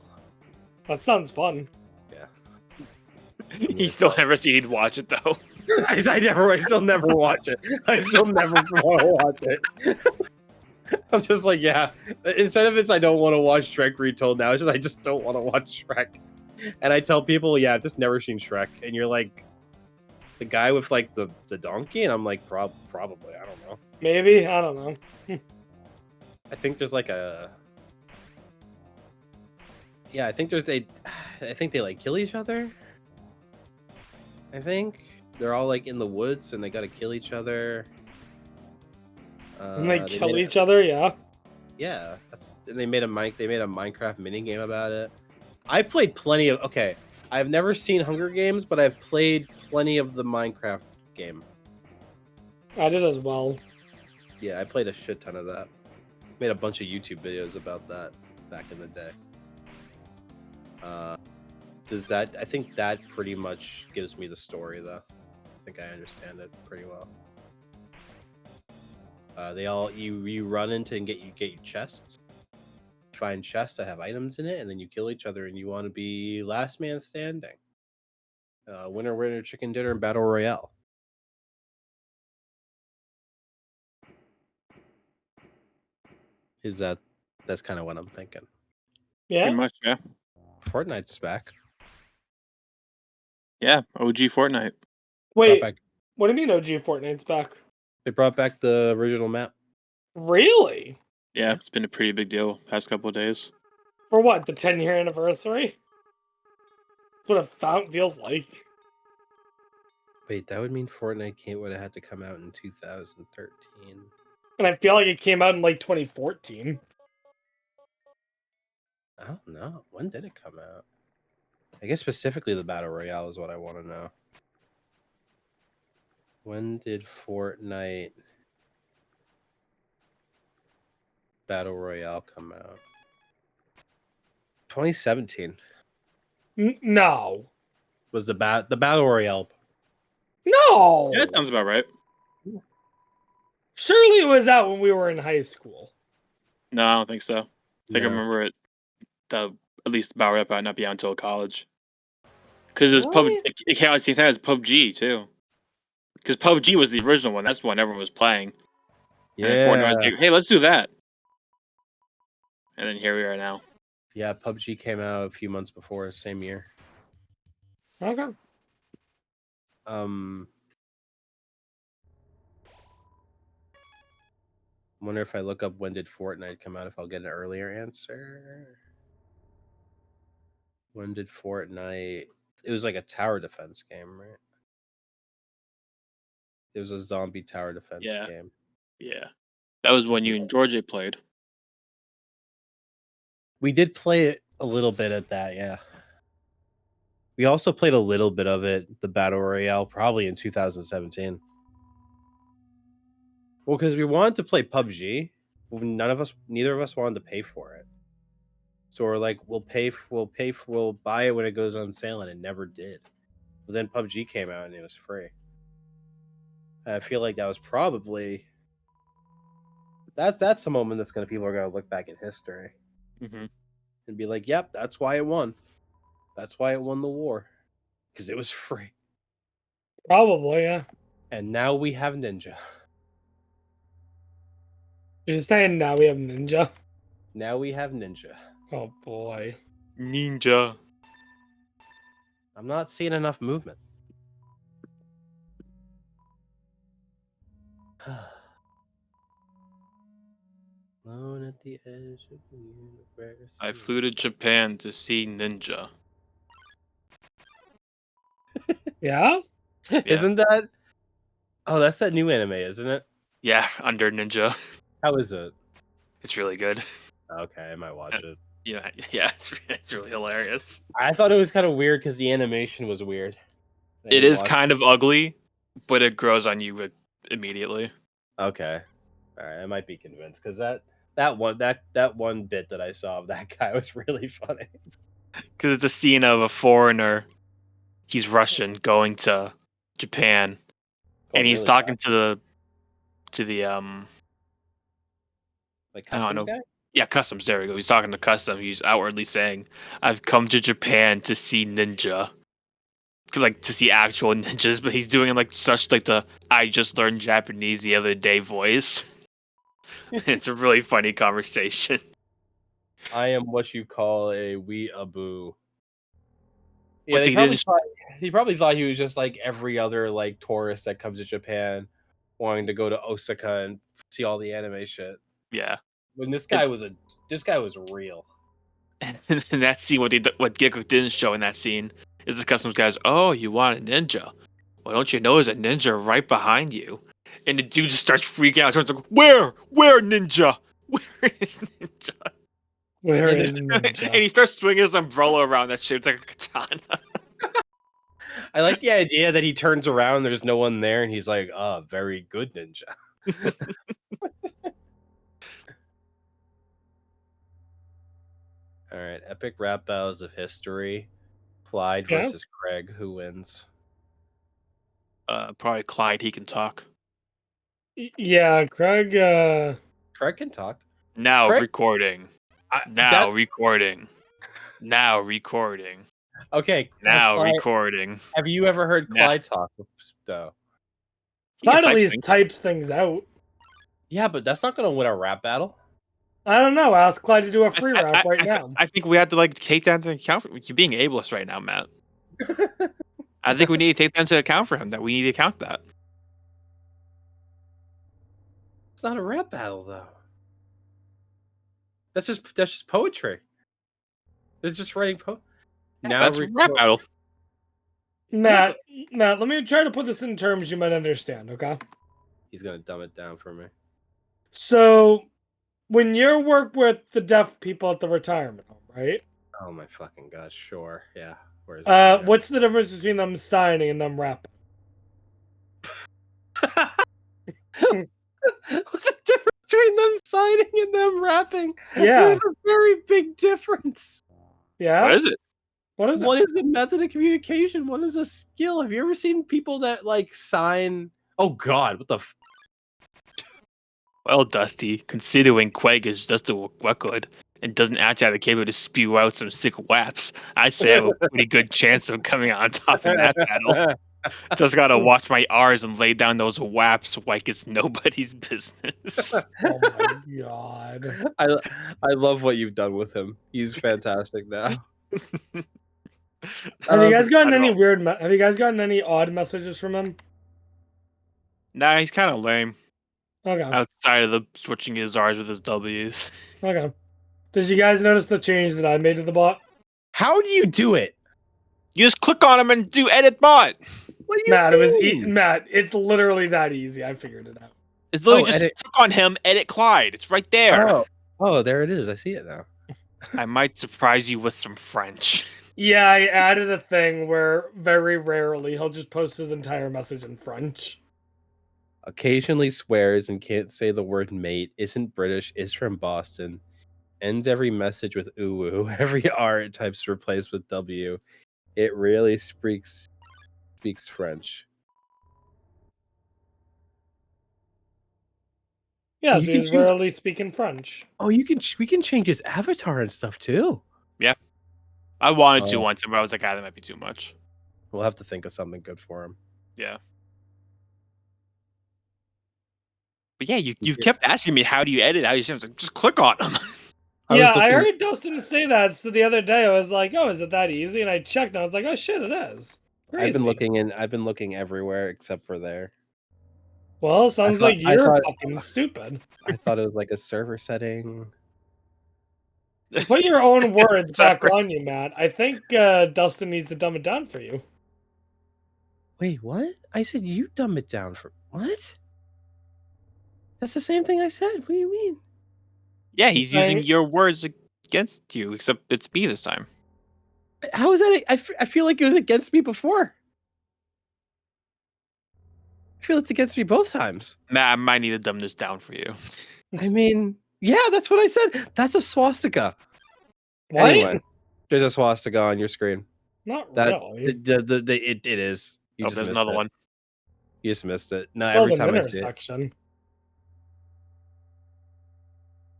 That sounds fun. Yeah. He still never said he'd watch it though. I still never watch it. I still never want to watch it. I'm just like, yeah. Instead of it's I don't want to watch Shrek Retold now, it's just I just don't want to watch Shrek. And I tell people, yeah, I've just never seen Shrek. And you're like, the guy with like the donkey? And I'm like, probably, I don't know. Maybe, I don't know. I think there's like yeah, I think they like kill each other. I think they're all like in the woods and they gotta kill each other. And they kill each other, yeah. Yeah, and they made a Minecraft mini game about it. I played plenty of. Okay, I've never seen Hunger Games, but I've played plenty of the Minecraft game. I did as well. Yeah, I played a shit ton of that. Made a bunch of YouTube videos about that back in the day. I think that pretty much gives me the story, though. I think I understand it pretty well. You run into and get your chests. Find chests that have items in it, and then you kill each other, and you want to be last man standing. Winner, chicken dinner, and battle royale. That's kind of what I'm thinking. Yeah. Pretty much, yeah. Fortnite's back. Yeah, OG Fortnite. Wait, what do you mean OG Fortnite's back? They brought back the original map. Really? Yeah, it's been a pretty big deal past couple of days. For what? The 10-year anniversary? That's what a fountain feels like. Wait, that would mean Fortnite would have had to come out in 2013. And I feel like it came out in like 2014. I don't know. When did it come out? I guess specifically the Battle Royale is what I want to know. When did Fortnite Battle Royale come out? 2017. No. Was the Battle Royale. No! Yeah, that sounds about right. Surely it was out when we were in high school. No, I don't think so. I think I No. remember it. At least Battle Royale might not be out until college. Because it was it came out at the same time as PUBG too. Because PUBG was the original one. That's the one everyone was playing. Yeah. And Fortnite was like, hey, let's do that. And then here we are now. Yeah, PUBG came out a few months before, same year. Okay. Wonder if I look up when did Fortnite come out, if I'll get an earlier answer. When did Fortnite? It was like a tower defense game, right? It was a zombie tower defense game. Yeah. That was when you and Georgia played. We did play it a little bit at that, yeah. We also played a little bit of it, the Battle Royale, probably in 2017. Well, because we wanted to play PUBG. Neither of us wanted to pay for it. So we're like, we'll buy it when it goes on sale, and it never did. But then PUBG came out and it was free. I feel like that was probably that's the moment people are gonna look back in history and be like, "Yep, that's why it won. That's why it won the war, because it was free." Probably, yeah. And now we have Ninja. You're just saying now we have Ninja. Now we have Ninja. Oh boy. Ninja. I'm not seeing enough movement. Alone at the edge of the universe. I flew to Japan to see Ninja. Yeah? Isn't that? Oh, that's that new anime, isn't it? Yeah, under Ninja. How is it? It's really good. Okay, I might watch it. Yeah, it's really hilarious. I thought it was kind of weird because the animation was weird. It is kind of ugly, but it grows on you immediately. Okay. All right, I might be convinced because that one bit that I saw of that guy was really funny. Because it's a scene of a foreigner. He's Russian going to Japan, and he's really talking fast. to the Like I don't customs know. guy. Yeah, customs. There we go. He's talking to customs. He's outwardly saying, "I've come to Japan to see ninja, to see actual ninjas." But he's doing it like such like the "I just learned Japanese the other day" voice. It's a really funny conversation. I am what you call a weeaboo. Yeah, What they didn't he probably thought he was just like every other like tourist that comes to Japan, wanting to go to Osaka and see all the anime shit. Yeah. When this guy was real. And in that scene, what Gikko didn't show in that scene is the customs guys. Oh, you want a ninja? Well, don't you know there's a ninja right behind you? And the dude just starts freaking out. Starts like, where ninja? Where is ninja? Where is Ninja? And he starts swinging his umbrella around that shit. It's like a katana. I like the idea that he turns around, there's no one there, and he's like, "Oh, very good ninja." All right, epic rap battles of history. Clyde versus Craig. Who wins? Probably Clyde. He can talk. Yeah, Craig. Craig can talk. Now Craig? recording. Recording. Now recording. Okay. Now Clyde, recording. have you ever heard Clyde talk though? Clyde at least types things out. Yeah, but that's not going to win a rap battle. I don't know. Ask Clyde to do a free rap right now. I think we have to take that into account. You're being ableist right now, Matt. I think we need to take that into account for him. That we need to count that. It's not a rap battle though. That's just poetry. It's just writing Now that's a rap battle. Matt, let me try to put this in terms you might understand, okay? He's gonna dumb it down for me. So, when you work with the deaf people at the retirement home, right? Oh my fucking god, sure, yeah. Where's what's the difference between them signing and them rapping? What's the difference between them signing and them rapping? Yeah, there's a very big difference. Yeah, what is it? One is a method of communication. One is a skill. Have you ever seen people that sign? Oh God, what the? Well, Dusty, considering Quag is just a record and doesn't actually have the capability to spew out some sick waps, I say I have a pretty good chance of coming out on top in that battle. Just gotta watch my R's and lay down those waps like it's nobody's business. Oh my god! I love what you've done with him. He's fantastic now. Have you guys gotten any Have you guys gotten any odd messages from him? Nah, he's kind of lame. Okay. Outside of the switching his R's with his W's. Okay. Did you guys notice the change that I made to the bot? How do you do it? You just click on him and do edit bot. What do you mean? Matt, it's literally that easy. I figured it out. It's literally just click on him, edit Clyde. It's right there. Oh, there it is. I see it now. I might surprise you with some French. Yeah, I added a thing where very rarely he'll just post his entire message in French. Occasionally swears and can't say the word mate. Isn't British. Is from Boston. Ends every message with ooh. Every R it types replaced with W. It really speaks French. Yeah, so he's rarely speaking French. Oh, we can change his avatar and stuff too. Yeah. I wanted to once, but I was like, that might be too much. We'll have to think of something good for him. Yeah. But yeah, you kept asking me how do you edit? How do you? I was like, just click on them. Yeah, I heard Dustin say that. So the other day, I was like, "Oh, is it that easy?" And I checked, and I was like, "Oh shit, it is." Crazy. I've been looking everywhere except for there. Well, sounds like you're fucking stupid. I thought it was like a server setting. Put your own words back on you, Matt. I think Dustin needs to dumb it down for you. Wait, what? I said you dumb it down for what? That's the same thing I said. What do you mean? Yeah, he's using your words against you, except it's me this time. How is that? I feel like it was against me before. I feel it's against me both times. Matt, I might need to dumb this down for you. I mean, yeah, that's what I said. That's a swastika. What? Anyway, there's a swastika on your screen. Not That really. it is. You just there's missed another it. one. You just missed it. No, Oh, every the time I winner see it. section.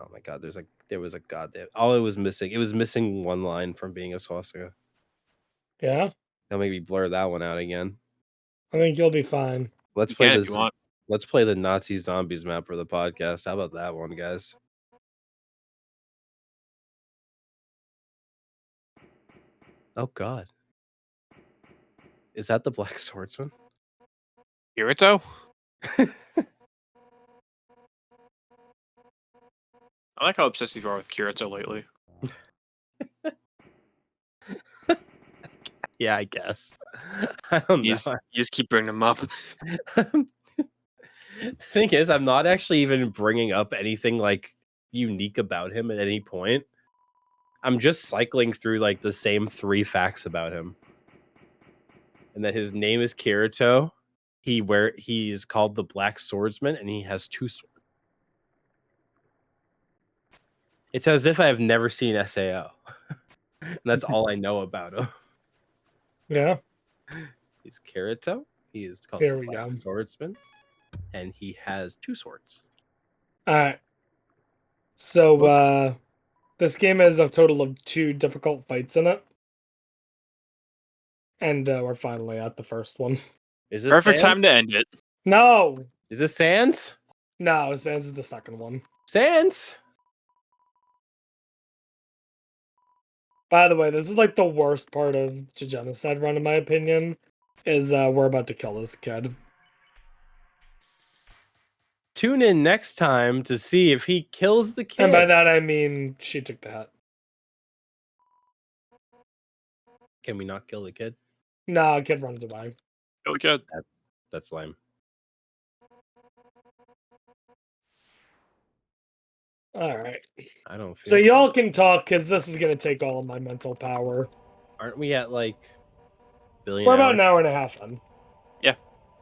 Oh my god, there was a goddamn. All it was missing one line from being a swastika. Yeah, They'll maybe blur that one out again. I think you'll be fine. Let's You play can if this. you want. Let's play the Nazi zombies map for the podcast. How about that one, guys? Oh god. Is that the Black Swordsman? Kirito? I like how obsessed you are with Kirito lately. Yeah, I guess. I don't know. You just keep bringing him up. The thing is, I'm not actually even bringing up anything like unique about him at any point. I'm just cycling through like the same 3 facts about him. And that his name is Kirito. He is called the Black Swordsman, and he has 2 swords. It's as if I have never seen SAO. And that's all I know about him. Yeah. He's Kirito. He is called There the we Black go. Swordsman, and he has 2 swords. All right. So this game has a total of 2 difficult fights in it, and we're finally at the first one. Is this Perfect Sans? time to end it. No, Is this Sans? no, Sans is the second one. Sans? By the way, this is like the worst part of the genocide run, in my opinion. Is we're about to kill this kid. Tune in next time to see if he kills the kid. And by that I mean she took the hat. Can we not kill the kid? No, kid runs away. Really good. That's lame. All right. I don't feel So y'all can talk because this is gonna take all of my mental power. Aren't we at like billion? We're about hours? an hour and a half in.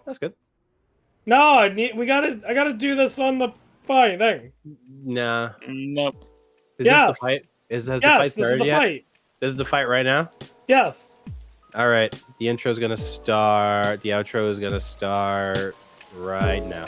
That's good. No, I gotta do this on the fine thing. Nah. Nope. Is this the fight? Has the fight Yes, this is started the yet? fight. This is the fight right now? Yes. All right. The intro is gonna start. The outro is gonna start right now.